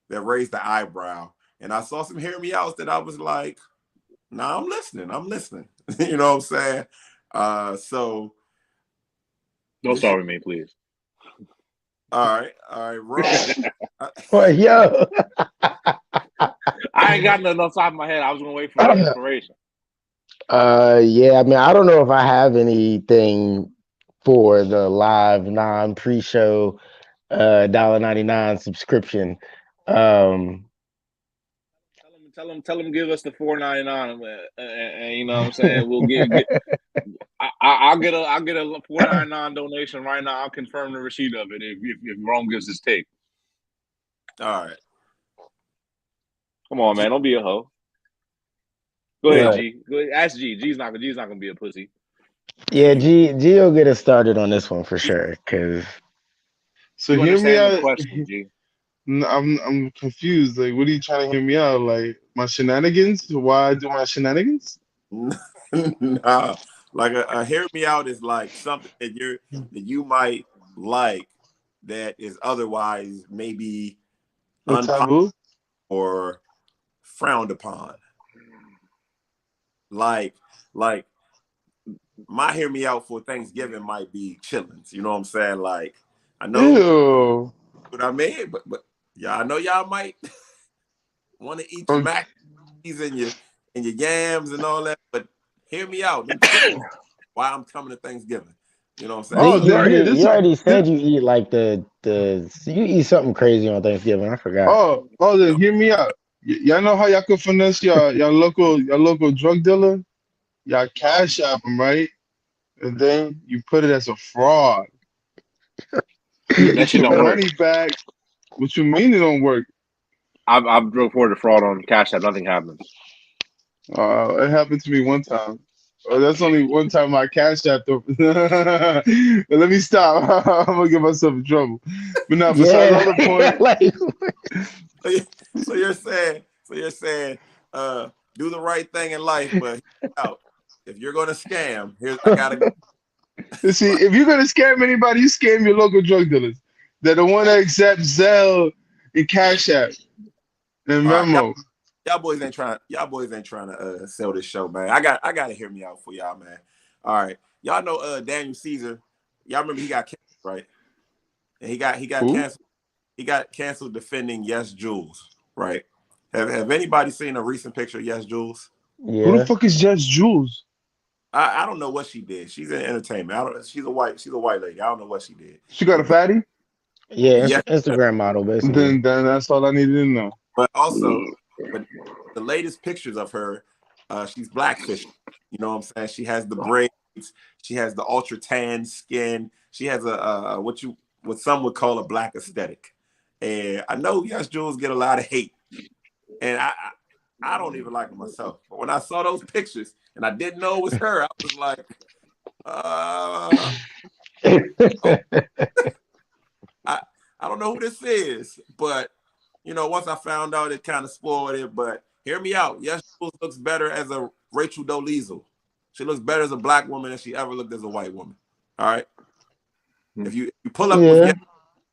that raised the eyebrow, and I saw some hear me outs that I was like, "Nah, I'm listening." You know what I'm saying? So don't start with me, please. All right, Ron. Well, yo, I ain't got nothing off the top of my head. I was gonna wait for inspiration. Yeah, I mean, I don't know if I have anything for the live non-pre-show $1.99 subscription. Tell them give us the $4.99, and you know what I'm saying. We'll get. I'll get a $4.99 donation right now. I'll confirm the receipt of it if Rome gives his take. All right. Come on, man. Don't be a hoe. Go ahead, Right. G. Go ahead. Ask G. G's not gonna be a pussy. Yeah, G will get us started on this one for sure. Cause So You hear me understand the out. question, G. I'm confused. Like, what are you trying to hear me out? Like my shenanigans? Why I do my shenanigans? Nah, like a hear me out is like something that you might like that is otherwise maybe A unpopular taboo? or frowned upon. Like my hear me out for Thanksgiving might be chillings. You know what I'm saying? Like I know Ew. what I mean, but yeah, I know y'all might want to eat your Um, mac and cheese and your yams and all that, but hear me out. Them chillings, why I'm coming to Thanksgiving. You know what I'm saying? Oh, you then here, you already this. said you eat like you eat something crazy on Thanksgiving. I forgot. Oh, then hear me out. Y'all know how y'all could finesse your local drug dealer? Y'all cash app him, right? And then you put it as a fraud. You That get shit your don't work. money back. What you mean it don't work? I've reported fraud on Cash App. Nothing happens. It happened to me one time. Oh, that's only one time my cash app though. But let me stop. I'm gonna get myself in trouble. But now, besides all the Yeah, point, like So you're saying, do the right thing in life, but out. If you're gonna scam, I gotta go. you see, if you're gonna scam anybody, you scam your local drug dealers. They're the one that accepts Zelle and Cash App and All right, Venmo. y'all boys ain't trying to sell this show, man. I gotta hear me out for y'all, man. All right, y'all know Daniel Caesar. Y'all remember he got canceled, right? And he got Who? canceled. He got canceled defending Yes Jules, right? Have anybody seen a recent picture of Yes Jules? Who the yeah. fuck is Just Jules? I don't know what she did. She's in entertainment. She's a white lady. I don't know what she did. She got a But fatty? Yeah, yeah, Instagram model basically. Then that's all I needed to know. but also, but the latest pictures of her, she's blackfish. You know what I'm saying? She has the braids. She has the ultra tan skin. She has what some would call a black aesthetic. And I know Yes Jules get a lot of hate, and I don't even like her myself. But when I saw those pictures and I didn't know it was her, I was like, I don't know who this is, but once I found out, it kind of spoiled it. But hear me out. Yes, Jules looks better as a Rachel Dolezal. She looks better as a black woman than she ever looked as a white woman. All right. If you pull up with Yeah.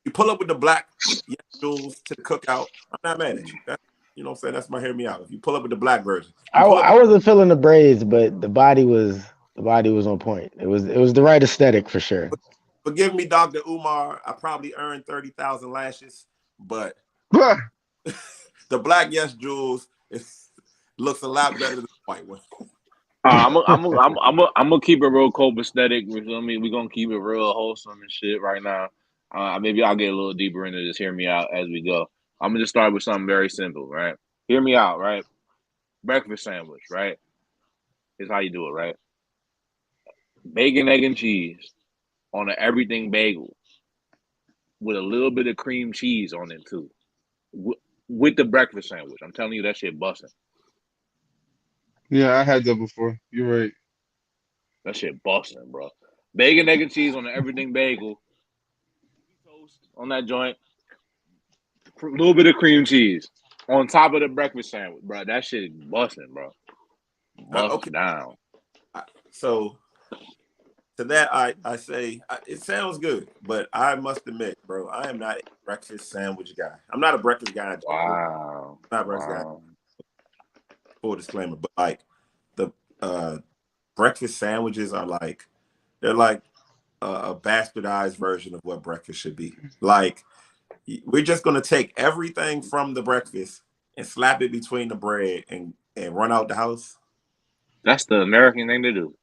you pull up with the black Yes Jules to the cookout, I'm not mad at you. You know what I'm saying? That's my hear me out. If you pull up with the black version, I wasn't feeling the braids, but the body was on point. It was the right aesthetic for sure. forgive me, Dr. Umar. I probably earned 30,000 lashes, but the black Yes Jules looks a lot better than the white one. I'm gonna keep it real copacetic. You feel me? We're gonna keep it real wholesome and shit right now. Maybe I'll get a little deeper into this. Hear me out as we go. I'm gonna just start with something very simple, right? Hear me out, right? Breakfast sandwich, right? Is how you do it, right? Bacon, egg, and cheese on an everything bagel with a little bit of cream cheese on it too, with the breakfast sandwich. I'm telling you, that shit busting. Yeah, I had that before. You're right. That shit busting, bro. Bacon, egg, and cheese on an everything bagel. Toast on that joint. A little bit of cream cheese on top of the breakfast sandwich, bro. That shit busting, bro. Bust Okay. down. So to that, I say it sounds good, but I must admit, bro, I am not a breakfast sandwich guy. I'm not a breakfast guy. Wow. I'm not a breakfast guy. Full disclaimer, but like the breakfast sandwiches are like they're like a bastardized version of what breakfast should be. Like we're just gonna take everything from the breakfast and slap it between the bread and run out the house. That's the American thing to do.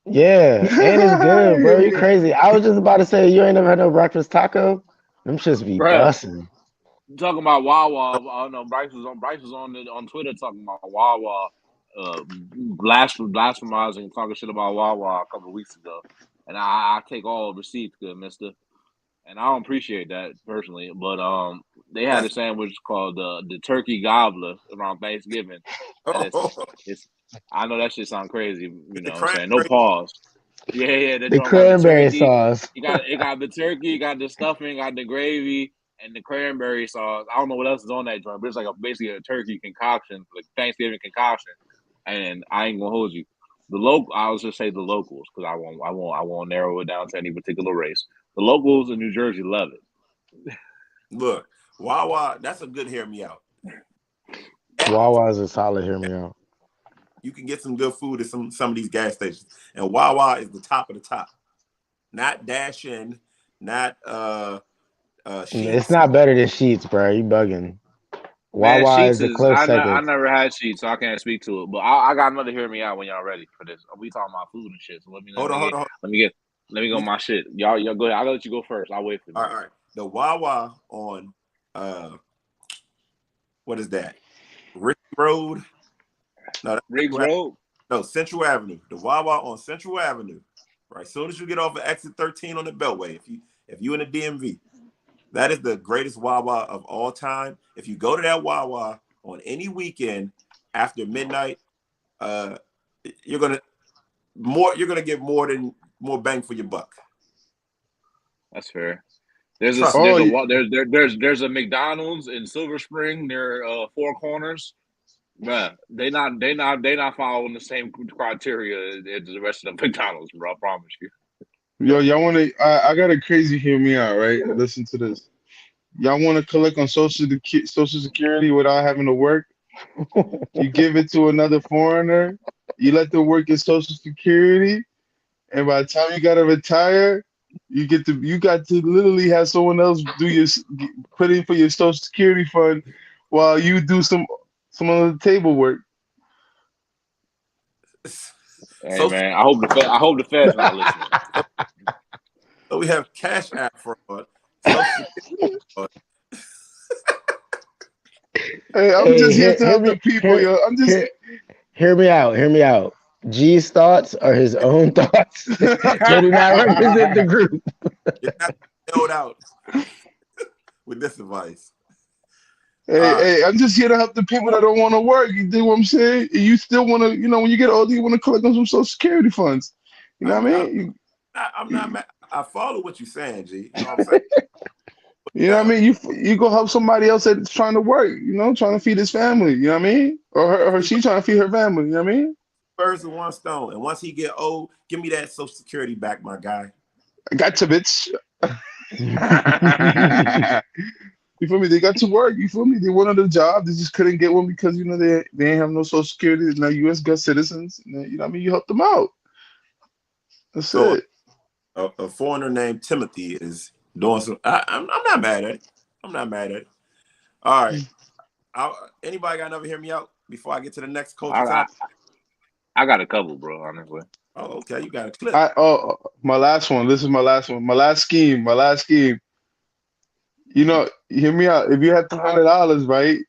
Yeah, and it's good, bro. You crazy. I was just about to say you ain't never had no breakfast taco. Them shits be Bruh, busting. talking about Wawa. I don't know. Bryce was on Twitter talking about Wawa, blasphemizing, talking shit about Wawa a couple of weeks ago, and I take all receipts, good Mister. And I don't appreciate that personally, but they had a That's sandwich called the Turkey Gobbler around Thanksgiving, and oh, it's. I know that shit sound crazy, with you the know what I'm saying? No cranberry. pause. Yeah, that The joint got the cranberry turkey. sauce. It got the turkey, got the stuffing, got the gravy, and the cranberry sauce. I don't know what else is on that joint, but it's like basically a turkey concoction, like Thanksgiving concoction. And I ain't gonna hold you. I'll just say the locals because I won't narrow it down to any particular race. The locals in New Jersey love it. Look, Wawa, that's a good hear me out. Wawa is a solid. Hear me out. You can get some good food at some of these gas stations, and Wawa is the top of the top. Not Dash In, not It's Sheets. not better than Sheets, bro. You bugging. Man, Wawa Sheets is a is close I second. never had Sheets, so I can't speak to it. But I got another hear me out when y'all ready for this. We talking about food and shit. So Hold on, hold on. let me go We, my shit. Y'all go ahead. I'll let you go first. I'll wait for you. all right. The Wawa on what is that? Rich Road? No, that's Riggs Central Road. No, Central Avenue. The Wawa on Central Avenue. Right. As soon as you get off of exit 13 on the Beltway, if you in the DMV, that is the greatest Wawa of all time. If you go to that Wawa on any weekend after midnight, you're gonna get more bang for your buck. That's fair. There's a Trust me. there's Oh, a there's a McDonald's in Silver Spring near Four Corners. Bruh, they not following the same criteria as the rest of the McDonald's, bro. I promise you. yo, y'all want to? I got a crazy hear me out, right? Listen to this. Y'all want to collect on Social Security without having to work? You give it to another foreigner. You let them work in Social Security, and by the time you gotta retire, you got to literally have someone else do put in for your Social Security fund while you do some of the table work. Hey So, man, I hope the Fed's not listening. so we have Cash App fraud, Social Security fraud. Hey, I'm Hey, just here to help the people, yo. I'm just hear me out. Hear me out. G's thoughts are his own thoughts. They do not represent the group. You're not held out with this advice. Hey, I'm just here to help the people that don't want to work. You do what I'm saying? You still want to, when you get older, you want to collect on some Social Security funds. You know what I mean? I'm not mad. I follow what you're saying, G. You know what I'm saying? You know what I mean? You go help somebody else that's trying to work. Trying to feed his family. You know what I mean? Or she trying to feed her family. You know what I mean? Birds with one stone. And once he get old, give me that Social Security back, my guy. I got to bitch. You feel me? They got to work. You feel me? They wanted a job. They just couldn't get one because they ain't have no Social Security. They're not U.S. gut citizens. You know what I mean? You help them out. That's So it. a foreigner named Timothy is doing some. I'm not mad at it. I'm not mad at it. All right. Anybody got another hear me out before I get to the next culture I, topic? I got a couple, bro. Honestly, Oh, okay. You got a clip. My last one. This is my last one. My last scheme. Hear me out. If you had $300, right?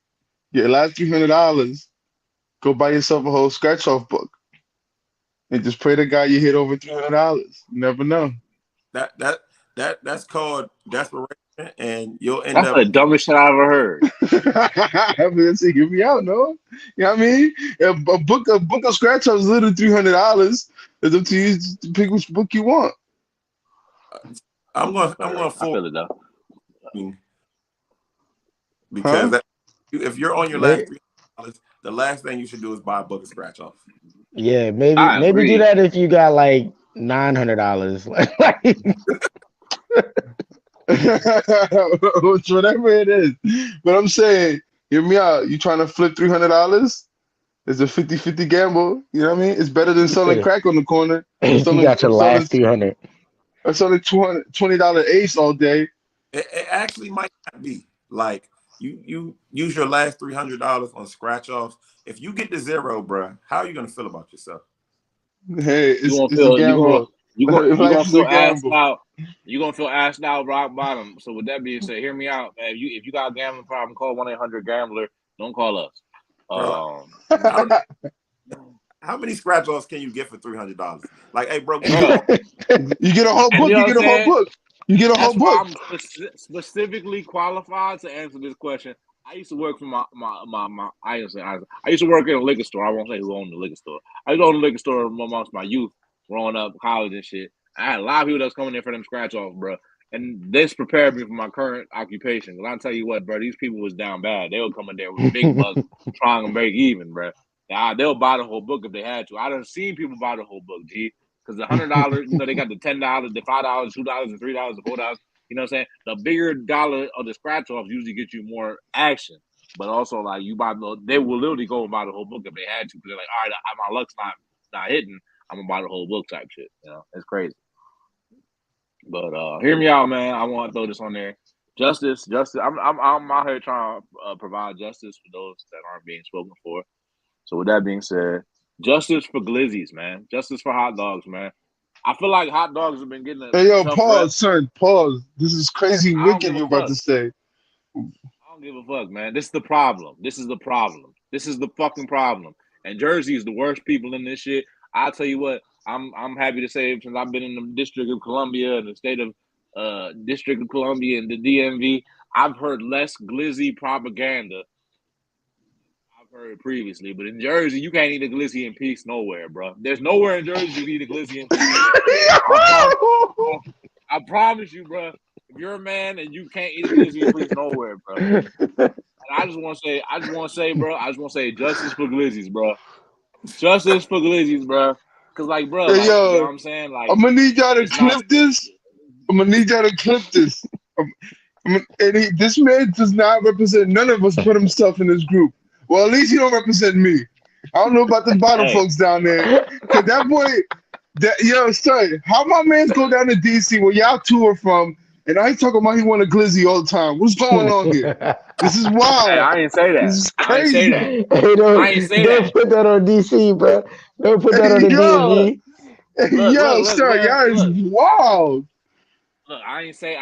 Your last $300, go buy yourself a whole scratch off book and just pray to God you hit over $300. You never know. That's called desperation, and you'll end that's up. the dumbest shit I ever heard. I mean, say, hear me out, no? You know what I mean? A book of scratch offs is literally $300. It's up to you to pick which book you want. I'm going I for feel it though. because Huh? if you're on your last $300, the last thing you should do is buy a book of scratch off. Yeah, maybe I do agree. that if you got like $900. Whatever it is. But I'm saying, hear me out. You trying to flip $300? It's a 50-50 gamble. You know what I mean? It's better than selling crack on the corner or If you selling got your last 300. $20 ace all day. It actually might not be like you use your last $300 on scratch offs. If you get to zero, bruh, how are you gonna feel about yourself? Hey, You gonna it's a feel gamble. you Life gonna is a feel asked gamble. out. You gonna feel asked out rock bottom. So with that being said, hear me out, man. If you got a gambling problem, call 1-800-GAMBLER. Don't call us. Bro, You know, how many scratch offs can you get for $300? Like, hey, bro, bro. You get a whole And book. you know You what get I'm a whole saying? book. You get a whole That's why book. I'm specifically qualified to answer this question. I used to work for I used to work in a liquor store. I won't say who owned the liquor store. I used to own the liquor store amongst my youth, growing up, college and shit. I had a lot of people that was coming in for them scratch offs, bro. And this prepared me for my current occupation. Because I tell you what, bro, these people was down bad. They would come in there with big bucks trying to break even, bro. They'll buy the whole book if they had to. I done seen people buy the whole book, G. Because the $100, you know, they got the $10, the $5, $2, and $3, and $4. You know what I'm saying? The bigger dollar of the scratch offs usually get you more action. But also, like, they will literally go and buy the whole book if they had to. Because they're like, all right, my luck's not hitting. I'm gonna buy the whole book type shit. You know, it's crazy. But hear me out, man. I want to throw this on there. Justice. I'm out here trying to provide justice for those that aren't being spoken for. So with that being said, justice for glizzies, man. Justice for hot dogs, man. I feel like hot dogs have been getting a Hey, yo, tough pause, rep. son. Pause. This is crazy I don't wicked give a you're about fuck. to say. I don't give a fuck, man. This is the problem. This is the problem. This is the fucking problem. And Jersey is the worst people in this shit. I'll tell you what. I'm happy to say, since I've been in the District of Columbia and the state of District of Columbia and the DMV, I've heard less glizzy propaganda I've heard previously. But in Jersey, you can't eat a glizzy in peace nowhere, bro. There's nowhere in Jersey you can eat a glizzy in peace. I promise you, bro. If you're a man and you can't eat a glizzy in peace nowhere, bro. And I just want to say, bro. I just want to say justice for glizzies, bro. Justice for glizzies, bro. Cause like, bro, Hey, like, you know yo, what I'm saying? Like, I'm gonna need y'all to it's not. clip this. I'm gonna need y'all to clip this. This man does not represent none of us but himself in this group. Well, at least he don't represent me. I don't know about the bottom Hey. folks down there. Cause that boy, yo, son, how my mans go down to DC where y'all two are from, and I ain't talking about he want a glizzy all the time. What's going on here? This is wild. Hey, I ain't say that. This is I ain't say crazy. that. Hey, I ain't say don't that. put that on DC, bro. Don't put that on the DMV. Yo, sir, y'all is wild. Look, I ain't say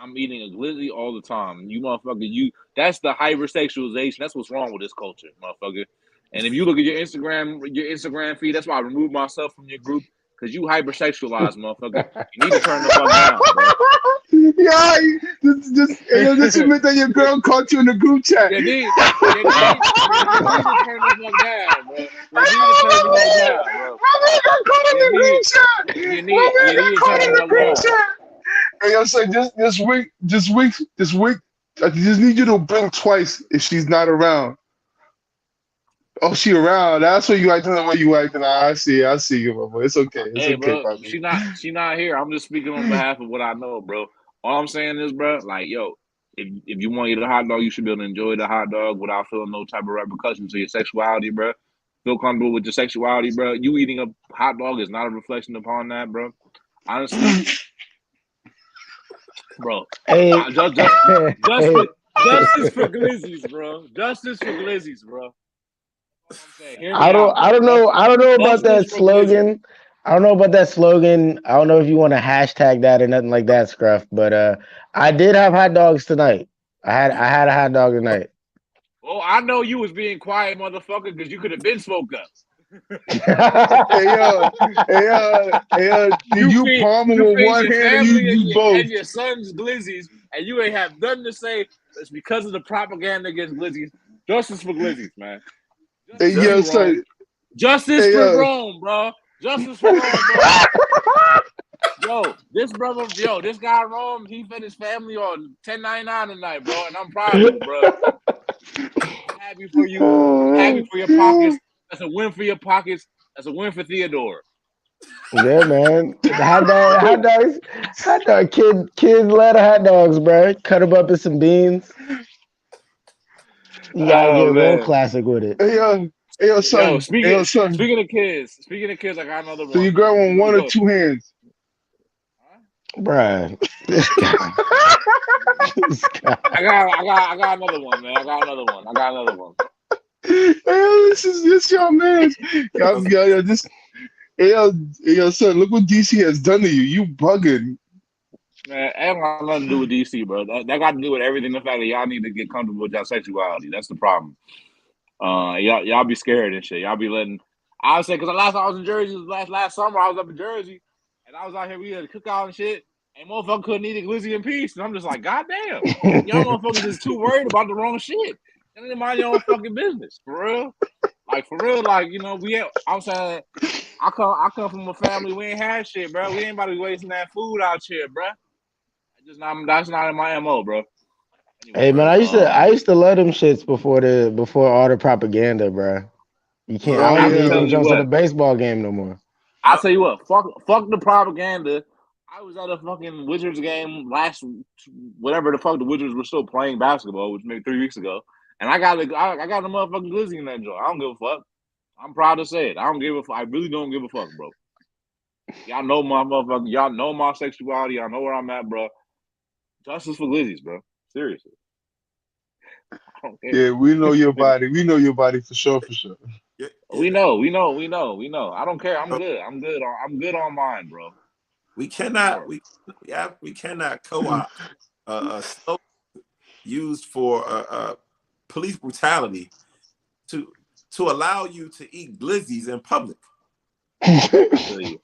I'm eating a glizzy all the time. You motherfucker, that's the hypersexualization. That's what's wrong with this culture, motherfucker. And if you look at your Instagram feed, that's why I removed myself from your group, because you hypersexualized, motherfucker. You need to turn the fuck down, bro. Yeah, just admit that your girl caught you in the group chat. You need to turn the fuck down, bro. You need to turn the fuck down, bro. You need to turn the fuck down. Hey, yo, so this week, I just need you to blink twice if she's not around. Oh, she around. That's what you acting the way you acting. I see you, my boy. It's okay. It's Hey, okay, bro, Bobby. she not here. I'm just speaking on behalf of what I know, bro. All I'm saying is, bro, like, yo, if you want to eat a hot dog, you should be able to enjoy the hot dog without feeling no type of repercussions to your sexuality, bro. Feel comfortable with your sexuality, bro. You eating a hot dog is not a reflection upon that, bro. Honestly, bro. Hey, Justice for glizzies, bro. Justice for glizzies, bro. I don't know about that Justice for glizzies. slogan. I don't know about that slogan. I don't know if you want to hashtag that or nothing like that, Scruff. But I did have hot dogs tonight. I had a hot dog tonight. Oh, I know you was being quiet, motherfucker, because you could have been spoke up. Hey, yo, you palming with one hand and you do both. And your son's glizzies, and you ain't have nothing to say. It's because of the propaganda against glizzies. Justice for glizzies, man. Hey, yo, son. Justice for Rome, bro. Justice for Rome, bro. This guy Rome, he fed his family on 1099 tonight, bro, and I'm proud of you, bro. I'm happy for you. I'm happy for your pockets. That's a win for your pockets. That's a win for Theodore. Yeah, man. Hot dog. Kids love the hot dogs, bro. Cut them up in some beans. You gotta get real classic with it. Hey, yo, son. Speaking of kids, I got another one. So you grab on one or two hands? Bruh. I got another one, man. I got another one. Hey, this your man. yo, son, look what DC has done to you. You bugging. Man, it ain't got nothing to do with DC, bro. That got to do with everything. The fact that y'all need to get comfortable with your sexuality. That's the problem. Y'all be scared and shit. Y'all be letting. I would say because last time I was in Jersey, last summer I was up in Jersey, and I was out here. We had a cookout and shit, and motherfucker couldn't eat a glizzy in peace. And I'm just like, God damn, y'all motherfuckers is too worried about the wrong shit. You need to mind your own fucking business, for real. Like for real, like I'm saying, I come from a family we ain't had shit, bro. We ain't about to be wasting that food out here, bro. That's not in my MO, bro. Anyway, Hey man, I used to love them shits before all the propaganda, bro. You can't. Oh, I don't even yeah. eat them Tell you jumps at a what. baseball game no more. I'll tell you what, fuck the propaganda. I was at a fucking Wizards game whatever the fuck the Wizards were still playing basketball, which maybe 3 weeks ago, and I got the motherfucking glizzy in that joint. I don't give a fuck. I'm proud to say it. I don't give a fuck. I really don't give a fuck, bro. Y'all know my motherfucker. Y'all know my sexuality. Y'all know where I'm at, bro. Justice for glizzies, bro. Seriously. I don't care. Yeah, we know your body. We know your body for sure, for sure. Yeah, We know. I don't care. I'm good. I'm good on mine, bro. we cannot co-opt a slogan used for police brutality to allow you to eat glizzies in public. I tell you.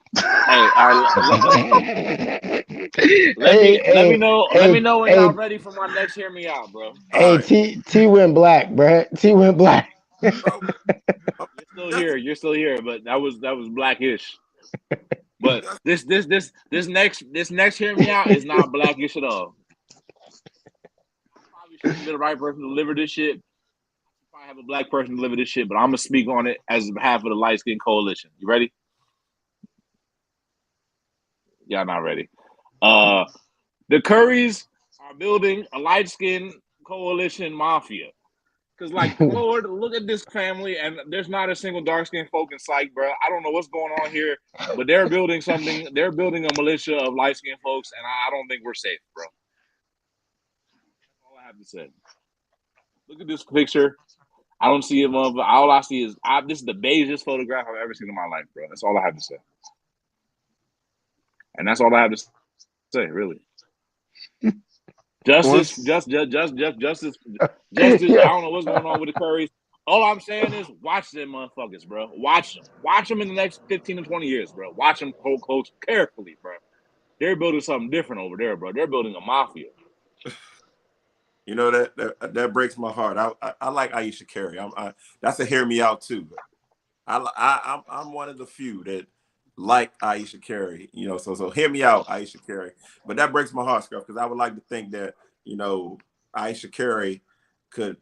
Hey, let me know when y'all ready for my next hear me out, bro. Hey, Right. T went black, bro. T went black. Bro, You're still here, but that was blackish. But this next hear me out is not blackish at all. I probably shouldn't be the right person to deliver this shit. I have a black person deliver this shit, but I'm gonna speak on it as behalf of the Light Skin Coalition. You ready? Y'all not ready. The Currys are building a light skin coalition mafia. Cause like, Lord, look at this family, and there's not a single dark skinned folk in sight, bro. I don't know what's going on here, but they're building something. They're building a militia of light skinned folks, and I don't think we're safe, bro. That's all I have to say. Look at this picture. I don't see him. All I see is this is the beigest photograph I've ever seen in my life, bro. That's all I have to say. And that's all I have to say, really. Justice. I don't know what's going on with the Currys. All I'm saying is watch them motherfuckers, bro. Watch them. Watch them in the next 15 to 20 years, bro. Watch them close carefully, bro. They're building something different over there, bro. They're building a mafia. you know that breaks my heart. I like Ayesha Curry. That's a hear me out too. I'm one of the few that like Ayesha Curry, so hear me out, Ayesha Curry. But that breaks my heart, Scruff, because I would like to think that, Ayesha Curry could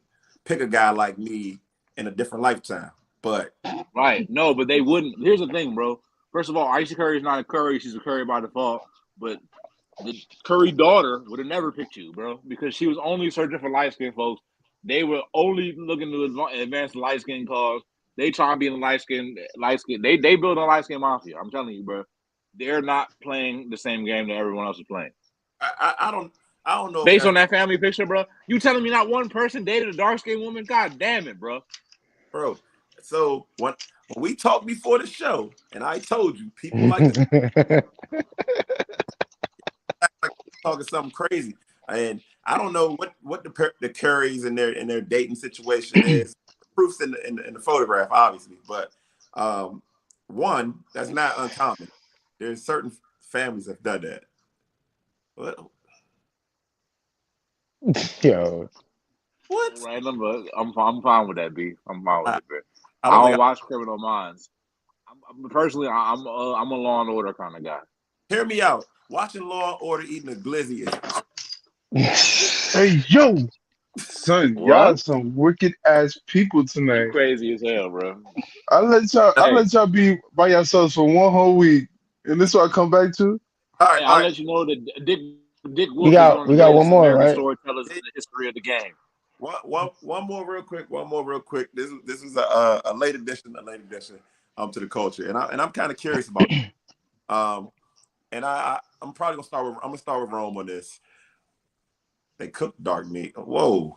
pick a guy like me in a different lifetime. But right. No, but they wouldn't. Here's the thing, bro. First of all, Ayesha Curry is not a Curry, she's a Curry by default. But the Curry daughter would have never picked you, bro, because she was only searching for light skinned folks. They were only looking to advance the light skin cause. They try to be in the light skin. They build a light skin mafia. I'm telling you, bro. They're not playing the same game that everyone else is playing. I don't know. Based on that family picture, bro. You telling me not one person dated a dark skinned woman? God damn it, bro. Bro. So when we talked before the show, and I told you people like to talking something crazy, and I don't know what the Currys and their dating situation is. Proofs in the photograph, obviously, but one, that's not uncommon. There's certain families that have done that. Well, Yo, what? Right number. I'm fine with that, B. I'm fine with it, bro. I don't watch Criminal Minds. Personally, I'm a Law and Order kind of guy. Hear me out. Watching Law and Order eating a glizzy is. Hey, yo, son, y'all some wicked ass people tonight. You're crazy as hell, bro. I'll let y'all be by yourselves for one whole week, and this is what I come back to. All right, I'll let you know that Dick Wolf we got one more, right? Storytellers in the history of the game. One more real quick. This is a late addition to the culture, and I'm kind of curious about it. And I'm probably gonna start with Rome on this. They cook dark meat. Whoa.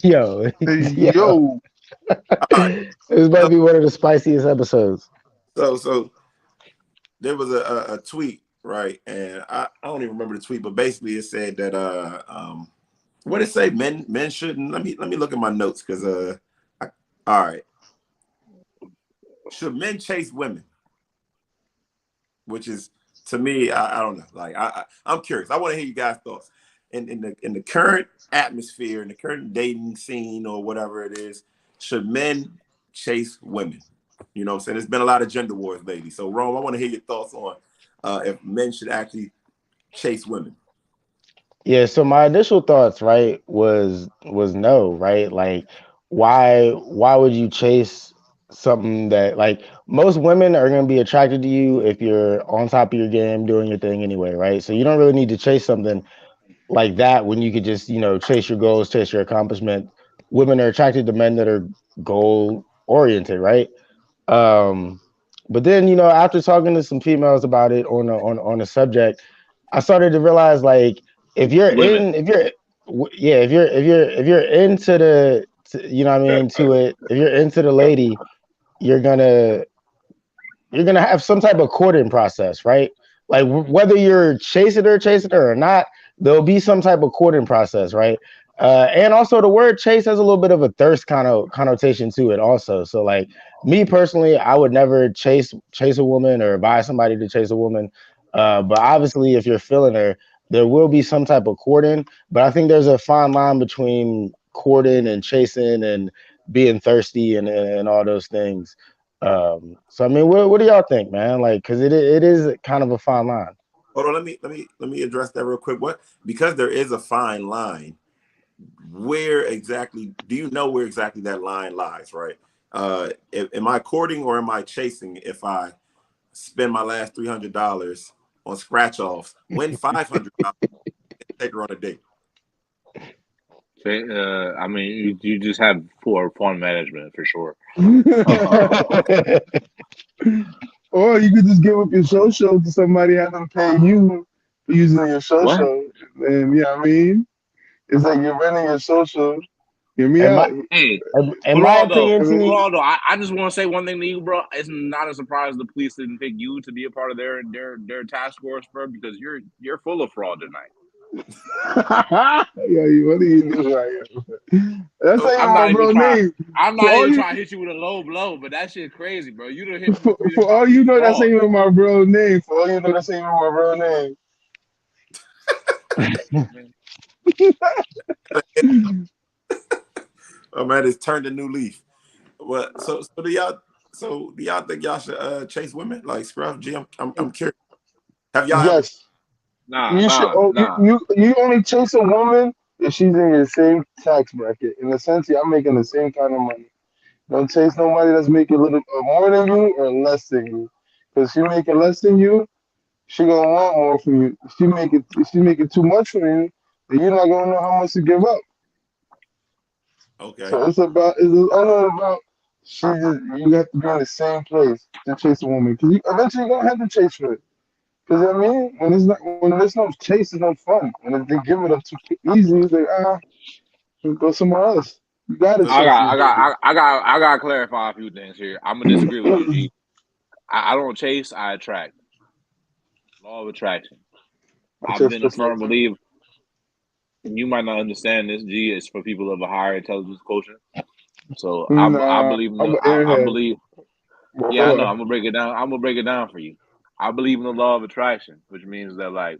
Yo. Yo. Right. This might be one of the spiciest episodes. So there was a tweet, right? And I don't even remember the tweet, but basically it said that what did it say? Men shouldn't. Let me look at my notes because all right. Should men chase women? Which is, to me, I don't know. Like I'm curious. I want to hear you guys' thoughts. In the current atmosphere, in the current dating scene or whatever it is, should men chase women? You know what I'm saying? There's been a lot of gender wars lately. So, Rome, I want to hear your thoughts on if men should actually chase women. Yeah, so my initial thoughts, right, was no, right? Like, why would you chase something that, like, most women are gonna be attracted to you if you're on top of your game doing your thing anyway, right? So you don't really need to chase something like that when you could just, chase your goals, chase your accomplishment. Women are attracted to men that are goal oriented, right? But then, after talking to some females about it on a subject, I started to realize, like, if you're Women. into it, if you're into the lady, you're gonna have some type of courting process, right? Like, whether you're chasing her or not, there'll be some type of courting process, right? And also the word chase has a little bit of a thirst kind of connotation to it also. So, like, me personally, I would never chase a woman or buy somebody to chase a woman. But obviously, if you're feeling her, there will be some type of courting. But I think there's a fine line between courting and chasing and being thirsty and all those things. So I mean, what do y'all think, man? Like, because it is kind of a fine line. Hold on, let me address that real quick. Because there is a fine line, where exactly do you know where exactly that line lies, right? Am I courting or am I chasing if I spend my last $300 on scratch offs, win $500, take her on a date? I mean, you just have poor fund management for sure. Or you could just give up your social to somebody having to pay you for using your social. And you know what I mean? It's like you're renting your social. Hear me out. Hey, in my opinion, Ronaldo, I just want to say one thing to you, bro. It's not a surprise the police didn't pick you to be a part of their task force, bro, because you're full of fraud tonight. Yo, what are you doing right here? That's like I'm my bro name. I'm not even trying to hit you with a low blow, but that shit crazy, bro. You done hit me for all you know, that's even my bro name. For all you know, that's even my bro name. Oh man, it's turned a new leaf. Well, so do y'all think y'all should chase women like Scruff G? I'm curious. Have y'all? Yes. You only chase a woman if she's in your same tax bracket. In a sense, y'all making the same kind of money. Don't chase nobody that's making a little more than you or less than you. Because she making less than you, she gonna want more from you. If she making too much from you, then you're not gonna know how much to give up. Okay. So it's all about you have to be in the same place to chase a woman. Because eventually you're gonna have to chase for it. Because I mean, when there's no chase, there's no fun. And if they give it up too easy, it's like go somewhere else. You gotta chase. I got to clarify a few things here. I'm gonna disagree with you, G. I don't chase, I attract. Law of attraction. I've been a firm believer. And you might not understand this, G. It's for people of a higher intelligence quotient. So I believe. I believe. Yeah, I know. I'm gonna break it down. I'm gonna break it down for you. I believe in the law of attraction, which means that, like,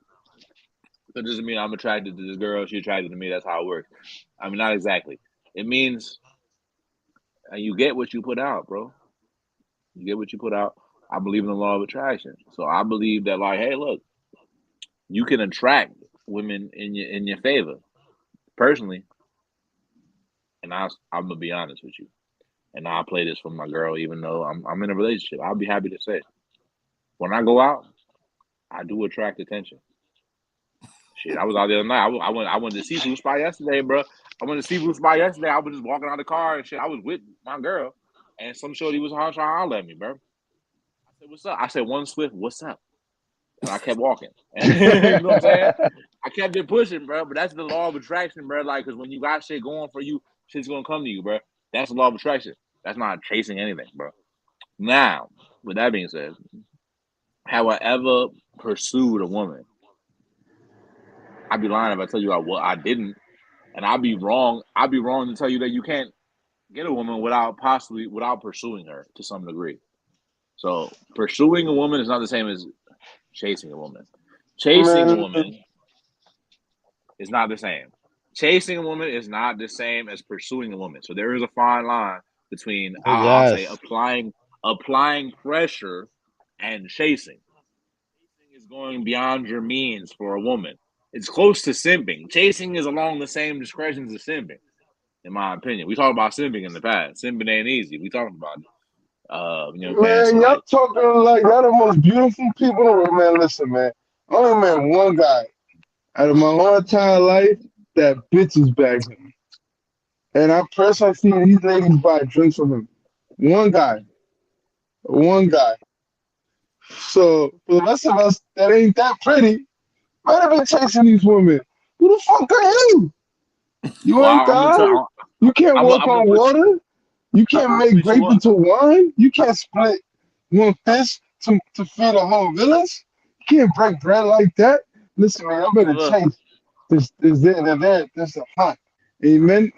that doesn't mean I'm attracted to this girl, she attracted to me. That's how it works. I mean, not exactly. It means you get what you put out, bro. You get what you put out. I believe in the law of attraction. So I believe that, like, hey, look, you can attract women in your favor, personally. And I'm gonna be honest with you. And I'll play this for my girl, even though I'm in a relationship. I'll be happy to say, when I go out, I do attract attention. Shit, I was out the other night. I went to seafood spot yesterday, bro. I went to seafood spot yesterday. I was just walking out the car and shit. I was with my girl, and some shorty was trying to holler at me, bro. I said, "What's up?" I said, "One swift, what's up?" And I kept walking. You know what I'm saying? I kept it pushing, bro. But that's the law of attraction, bro. Like, because when you got shit going for you, shit's gonna come to you, bro. That's the law of attraction. That's not chasing anything, bro. Now, with that being said, have I ever pursued a woman? I'd be lying if I tell you I didn't, and I'd be wrong. I'd be wrong to tell you that you can't get a woman without pursuing her to some degree. So pursuing a woman is not the same as chasing a woman. Chasing a woman is not the same. Chasing a woman is not the same as pursuing a woman. So there is a fine line between I'll say applying pressure and chasing. Chasing is going beyond your means for a woman. It's close to simping. Chasing is along the same discretions as simping, in my opinion. We talked about simping in the past. Simping ain't easy. We talked about it. You know what I'm saying? Man, y'all talking like y'all the most beautiful people in the world, man. Listen, man. I only met one guy out of my whole entire life that bitches bagged him. And I personally seen these ladies buy drinks from him. One guy. So for the rest of us that ain't that pretty, might have been chasing these women. Who the fuck are you? You ain't God? You can't walk on water? You can't make grape into wine? You can't split one fish to feed a whole village? You can't break bread like that? Listen, man, I'm gonna chase this a hunt. And man,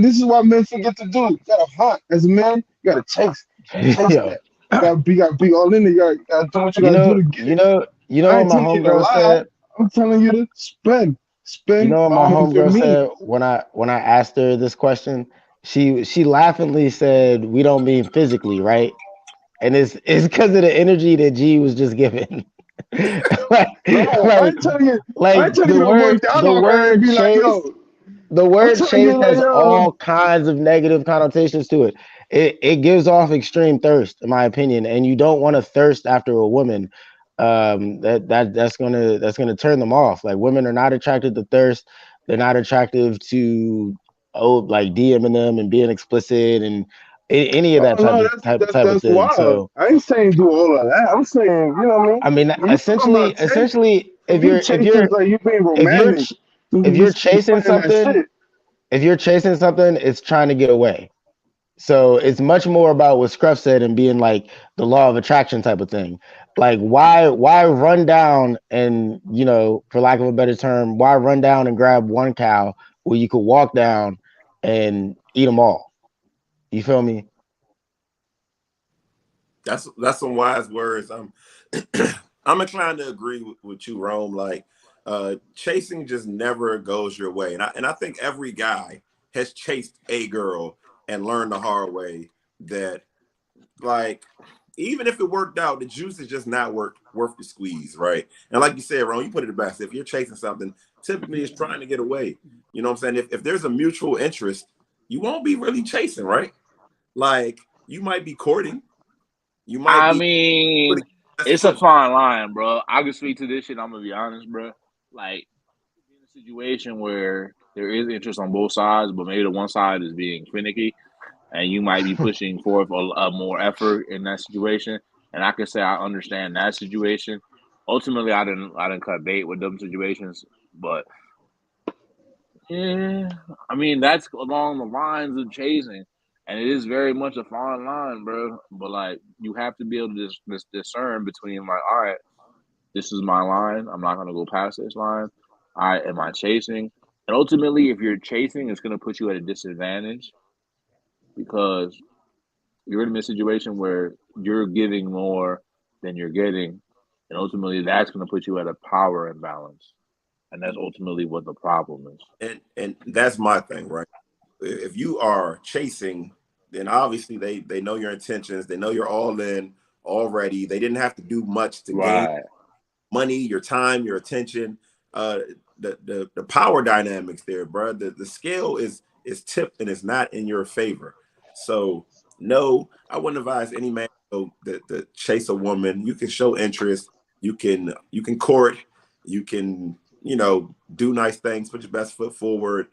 this is what men forget to do. You gotta hunt. As a man, you gotta chase. That. Gotta be all in there. You gotta do what you gotta do to get it. You know what my homegirl said? I'm telling you to spend. You know what my homegirl said when I asked her this question? She laughingly said, "We don't mean physically, right?" And it's because of the energy that G was just giving. The word chase has all kinds of negative connotations to it. It gives off extreme thirst, in my opinion, and you don't want to thirst after a woman. That's gonna turn them off. Like, women are not attracted to thirst. They're not attractive to like DMing them and being explicit and any of that type of thing. Wild. So I ain't saying do all of that. I'm saying, you know what I mean? I mean, essentially, if you're chasing something, it's trying to get away. So it's much more about what Scruff said and being like the law of attraction type of thing. Like, why run down and, you know, for lack of a better term, why run down and grab one cow where you could walk down and eat them all? You feel me? That's some wise words. I'm inclined to agree with you, Rome. Like, chasing just never goes your way, and I think every guy has chased a girl and learned the hard way that, like, even if it worked out, the juice is just not worth the squeeze, right? And like you said, Rome, you put it the best. If you're chasing something, typically it's trying to get away. You know what I'm saying? If there's a mutual interest, you won't be really chasing, right? Like, you might be courting. You might. It's a fine line, bro. I can speak to this shit. I'm gonna be honest, bro. Like, in a situation where there is interest on both sides, but maybe the one side is being finicky, and you might be pushing forth a more effort in that situation. And I can say I understand that situation. Ultimately, I didn't cut bait with them situations, but yeah, I mean, that's along the lines of chasing. And it is very much a fine line, bro. But, like, you have to be able to just discern between, like, all right, this is my line. I'm not going to go past this line. All right, am I chasing? And ultimately, if you're chasing, it's going to put you at a disadvantage because you're in a situation where you're giving more than you're getting. And ultimately, that's going to put you at a power imbalance. And that's ultimately what the problem is. And that's my thing, right? If you are chasing, then obviously they know your intentions. They know you're all in already. They didn't have to do much to gain money, your time, your attention. The power dynamics there, bro. The scale is tipped and it's not in your favor. So no, I wouldn't advise any man to chase a woman. You can show interest. You can court. You can, you know, do nice things. Put your best foot forward.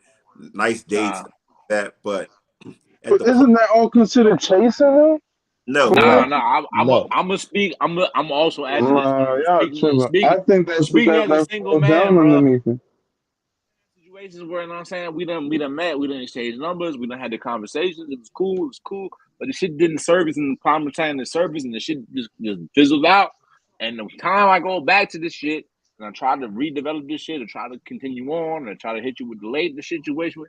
Nice dates. But isn't that all considered chasing though? No. I'm gonna speak. I'm also adding this. I think that's speaking as a single man, bro. Situations where, you know what I'm saying, we done met, we done exchanged numbers, we done had the conversations. It was cool, but the shit didn't service in the prime time. The service and the shit just fizzled out. And the time I go back to this shit and I try to redevelop this shit or try to continue on and try to hit you with the situation,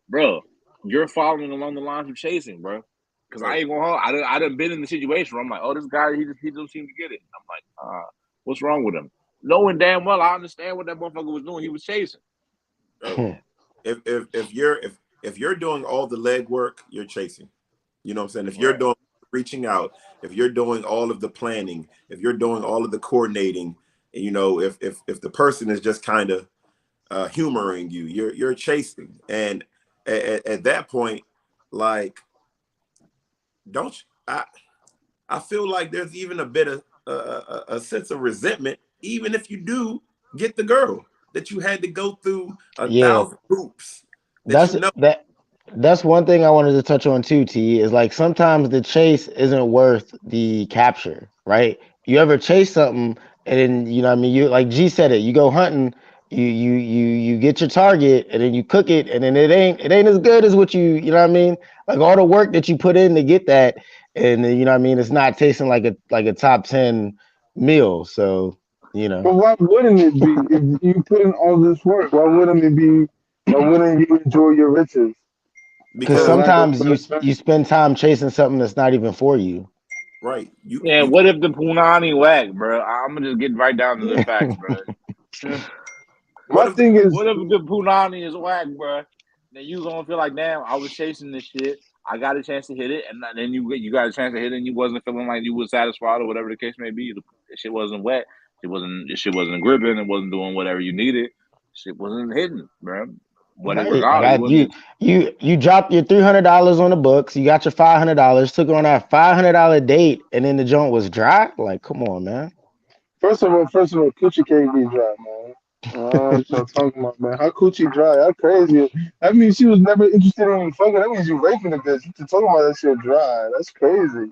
bro, you're following along the lines of chasing, bro. Because I ain't gonna hold. I done been in the situation where I'm like, oh, this guy, he don't seem to get it. I'm like, what's wrong with him? Knowing damn well I understand what that motherfucker was doing. He was chasing. If you're doing all the leg work, you're chasing. You know what I'm saying? If you're doing reaching out, if you're doing all of the planning, if you're doing all of the coordinating, you know, if the person is just kind of humoring you, you're chasing. And at that point, like, I feel like there's even a bit of a sense of resentment, even if you do get the girl, that you had to go through 1,000 hoops. That's one thing I wanted to touch on too, T, is like sometimes the chase isn't worth the capture, right? You ever chase something and then, you know what I mean, you like G said it, you go hunting, you get your target and then you cook it and then it ain't as good as what you know what I mean? Like all the work that you put in to get that, and you know what I mean, it's not tasting like a top 10 meal. So, you know. But why wouldn't it be if you put in all this work? Why wouldn't it be? Why wouldn't you enjoy your riches? Because sometimes you spend time chasing something that's not even for you. Right. What if the punani whack, bro? I'm gonna just get right down to the facts, bro. What if the punani is whack, bro? Then you gonna feel like, damn, I was chasing this shit. I got a chance to hit it, and then you got a chance to hit it, and you wasn't feeling like you was satisfied or whatever the case may be. The shit wasn't wet. The shit wasn't gripping. It wasn't doing whatever you needed. Shit wasn't hitting, bro. You dropped your $300 on the books. You got your $500. Took her on that $500 date, and then the joint was dry. Like, come on, man. First of all, coochie can't be dry, man. What y'all talking about, man? How coochie dry? How crazy? That means she was never interested in fucking. That means you raping the bitch. You talking about that shit dry? That's crazy.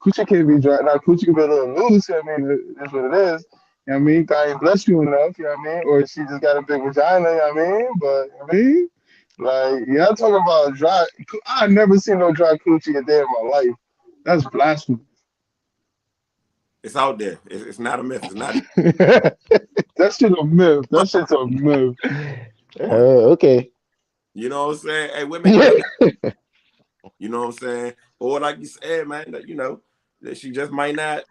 Coochie can't be dry. Now coochie can be a little loose. I mean, that's what it is. You know what I mean? God ain't bless you enough. You know what I mean? Or she just got a big vagina. You know what I mean? But I mean, like, y'all talking about dry. I never seen no dry coochie a day in my life. That's blasphemy. It's out there. It's not a myth. It's not. That shit's a myth. That shit's a myth. Okay. You know what I'm saying? Hey, women. You know what I'm saying? Or like you said, man, that, you know, that she just might not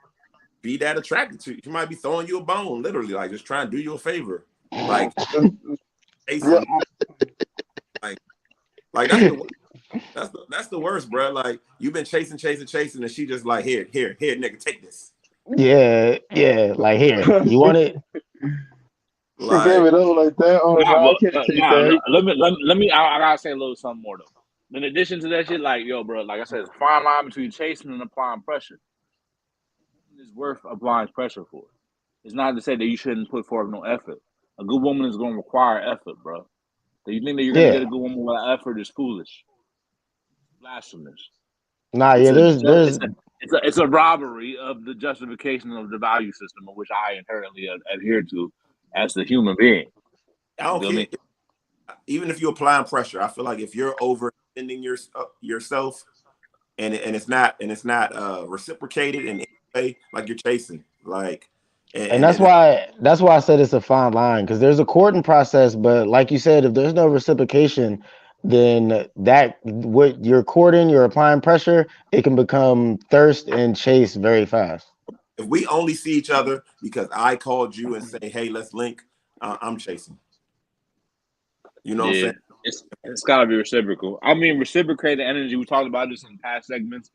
be that attracted to you. She might be throwing you a bone, literally, like just trying to do you a favor. Like, like that's the worst, bro. Like, you've been chasing, and she just like, here, nigga, take this. Yeah, like, here, you want it? She gave it up like that. Oh, no, I can't take that. Let me. I gotta say a little something more though. In addition to that shit, like, yo, bro, like I said, it's a fine line between chasing and applying pressure. It's worth applying pressure for. It's not to say that you shouldn't put forth no effort. A good woman is going to require effort, bro. Do you think that you're going to get a good woman without effort is foolish, blasphemous. Nah, it's a robbery of the justification of the value system of which I inherently adhere to as the human being. I don't care. Even if you're applying pressure, I feel like if you're overextending yourself and it's not reciprocated in any way, like you're chasing, like, and that's why I said it's a fine line, because there's a courting process, but like you said, if there's no reciprocation, then that what you're courting, you're applying pressure, it can become thirst and chase very fast. If we only see each other because I called you and say, hey, let's link, I'm chasing. You know what I'm saying? It's got to be reciprocal. I mean, reciprocated energy, we talked about this in past segments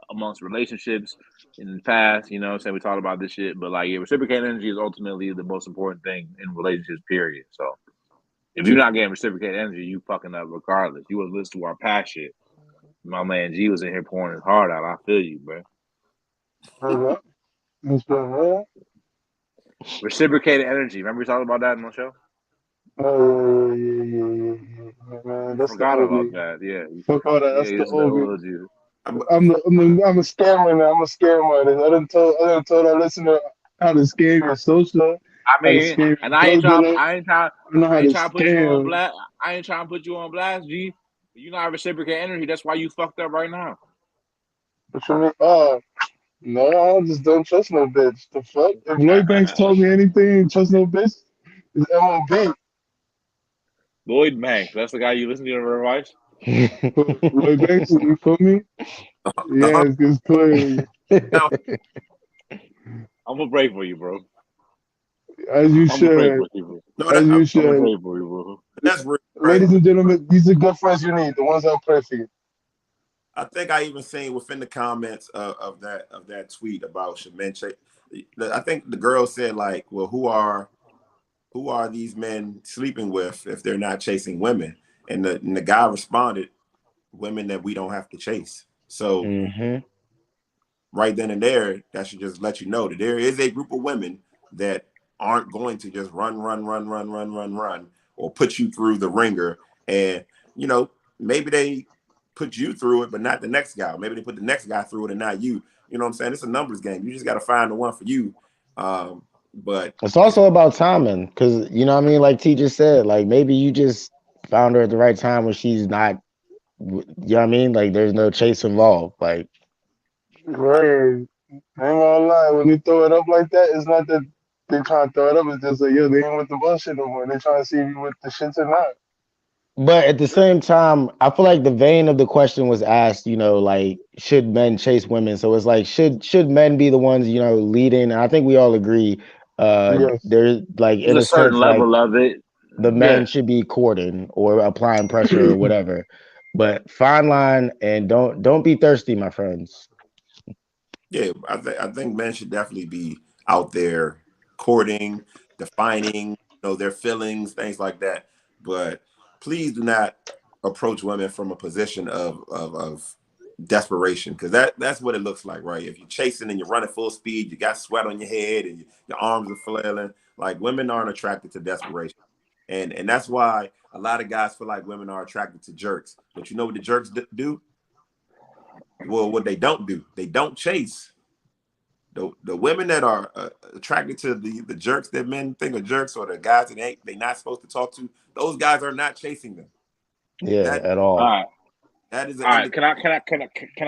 amongst relationships in the past, you know what I'm saying? We talked about this shit, but like, reciprocated energy is ultimately the most important thing in relationships, period. So if you're not getting reciprocated energy, you fucking up regardless. You was listening to our past shit. My man G was in here pouring his heart out. I feel you, bro. Reciprocated energy. Remember we talked about that in the show? Oh, yeah. Man, that's forgot about that. Yeah. Fuck all that. That's the old. I'm a scammer now. I'm a scammer. I done told our listener how to scam your social. I mean, and I ain't trying to put you on blast. I ain't trying to put you on blast, G. You're not reciprocating energy. That's why you fucked up right now. What you mean? No, I just don't trust no bitch. The fuck? If Lloyd Banks told me anything, trust no bitch, it's MOB. Lloyd Banks, that's the guy you listen to in advice. Lloyd Banks, you feel me? Yeah, it's clear. Now, I'm gonna pray for you, bro. As you I'm gonna pray should. for you, bro. no, As you I'm gonna should. pray for you, bro. that's real, right? Ladies and gentlemen, these are good friends you need. The ones that pray for you. I think I even seen within the comments of that tweet about should men chase. I think the girl said like, "Well, who are these men sleeping with if they're not chasing women?" And the guy responded, "Women that we don't have to chase." So right then and there, that should just let you know that there is a group of women that aren't going to just run, or put you through the ringer. And maybe they put you through it, but not the next guy. Maybe they put the next guy through it and not you. You know what I'm saying? It's a numbers game. You just got to find the one for you. But it's also about timing, because you know what I mean. Like T just said, like maybe you just found her at the right time when she's not. You know what I mean? Like there's no chase involved. Like Right. I ain't gonna lie, when you throw it up like that, it's not that they trying to throw it up, it's just like, yo, they ain't with the bullshit no more. They trying to see if you with the shits or not. But at the same time, I feel like the vein of the question was asked, like should men chase women? So it's like should men be the ones, leading? And I think we all agree Yes. there's like in There's a a certain sense like level of it. the men Yeah. should be courting or applying pressure or whatever. But fine line and don't be thirsty, my friends. yeah, I think men should definitely be out there courting, defining, their feelings, things like that. But please do not approach women from a position of desperation, because that's what it looks like, right? If you're chasing and you're running full speed, you got sweat on your head and your arms are flailing. Like, women aren't attracted to desperation, and that's why a lot of guys feel like women are attracted to jerks. But you know what the jerks do? Well, what they don't do, they don't chase. The women that are attracted to the jerks that men think are jerks, or the guys that they not supposed to talk to, those guys are not chasing them. Yeah, That at all. All right. that is All right. Can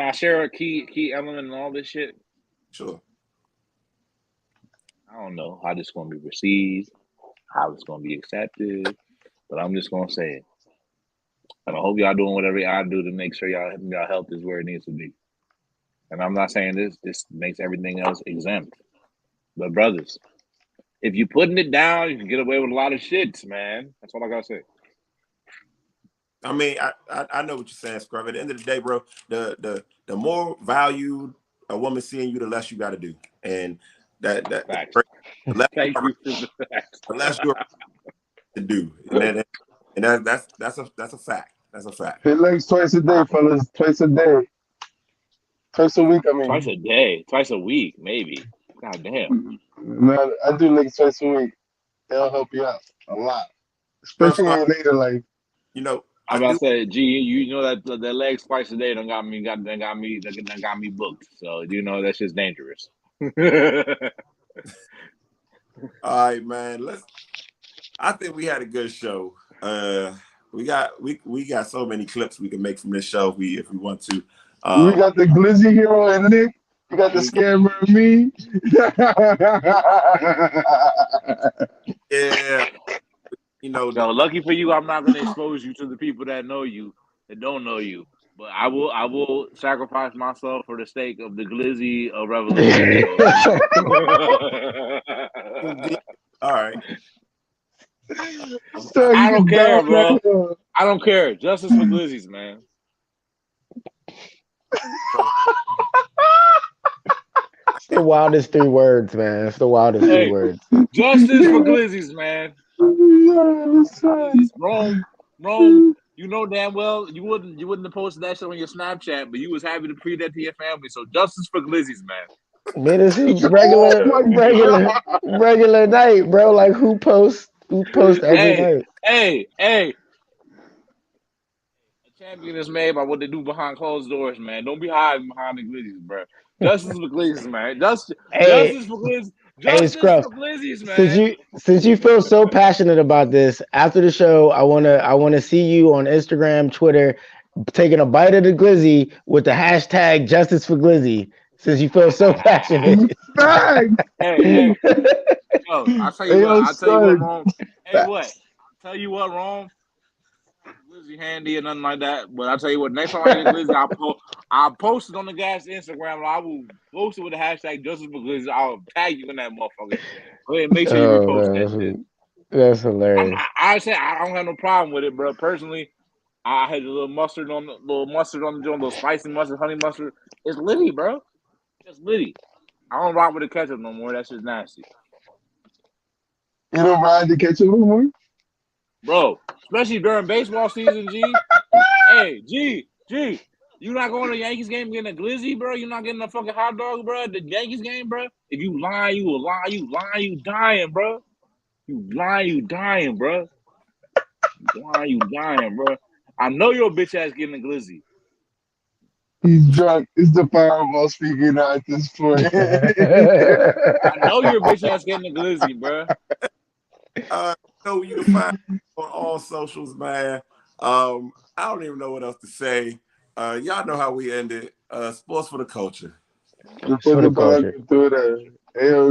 I share a key element in all this shit? sure. I don't know how this is gonna be received, how it's gonna be accepted, but I'm just gonna say it. And I hope y'all doing whatever y'all do to make sure y'all health is where it needs to be. And I'm not saying this makes everything else exempt. But brothers, if you're putting it down, you can get away with a lot of shit, man. That's all I gotta say. I mean, I know what you're saying, Scrub. At the end of the day, bro, the more valued a woman seeing you, the less you got to do, and that Facts. the less, Thank you for the facts. the less you're to do, and that's a fact. That's a fact. Hit legs twice a day, fellas. Twice a day. Twice a week, I mean. Twice a day, twice a week, maybe. God damn. Man, I do legs twice a week. They'll help you out a lot. Especially in your later life. I'm about to say, G, you know that legs twice a day done got me booked. So that's just dangerous. All right, man. I think we had a good show. We got so many clips we can make from this show if we want to. We got the Glizzy hero and Nick. We got the scammer and me. Yeah. No, lucky for you, I'm not going to expose you to the people that know you, that don't know you. But I will sacrifice myself for the sake of the Glizzy of Revolution. All right. I don't care, bro. I don't care. Justice for Glizzies, man. It's the wildest 3 words, man. It's the wildest 3 words. Justice for Glizzies, man. Rome, you know damn well you wouldn't have posted that shit on your Snapchat, but you was happy to pre that to your family. So justice for Glizzies, man. Man, this is regular night, bro. Like who posts every night? Hey. A champion is made by what they do behind closed doors, man. Don't be hiding behind the Glizzies, bro. Justice for Glizzies, man. Justice for Glizzies. Hey, Scruff, since you feel so passionate about this, after the show, I wanna see you on Instagram, Twitter, taking a bite of the glizzy with the hashtag Justice for Glizzy. since you feel so passionate. Facts. Hey, yo, I'll tell you Hey, what. yo, I'll tell you what, son. Rome. Hey, what? Tell you what, Rome. Glizzy handy or nothing like that. But I'll tell you what. Next time I get Glizzy, I'll post it on the Gas Instagram. And I will post it with the hashtag Justice for Glizzy. I'll tag you in that motherfucker. Go ahead and make sure you repost that shit. That's hilarious. I say I don't have no problem with it, bro. Personally, I had a little mustard on the joint, little spicy mustard, honey mustard. It's litty, bro. It's litty. I don't rock with the ketchup no more. That shit's nasty, You don't ride the ketchup no more? bro. Especially during baseball season, G. Hey, G, you not going to the Yankees game getting a glizzy, bro? You not getting a fucking hot dog, bro? The Yankees game, bro. If you lying, you will lie. You lying, you dying, bro. You lying, you dying, bro. You lying, you dying, bro. I know your bitch ass getting a glizzy. He's drunk. It's the fireball speaking out at this point. I know your bitch ass getting a glizzy, bro. So you can find me on all socials, man. I don't even know what else to say. Y'all know how we end it. Sports for the culture. For the culture. Hey, yo,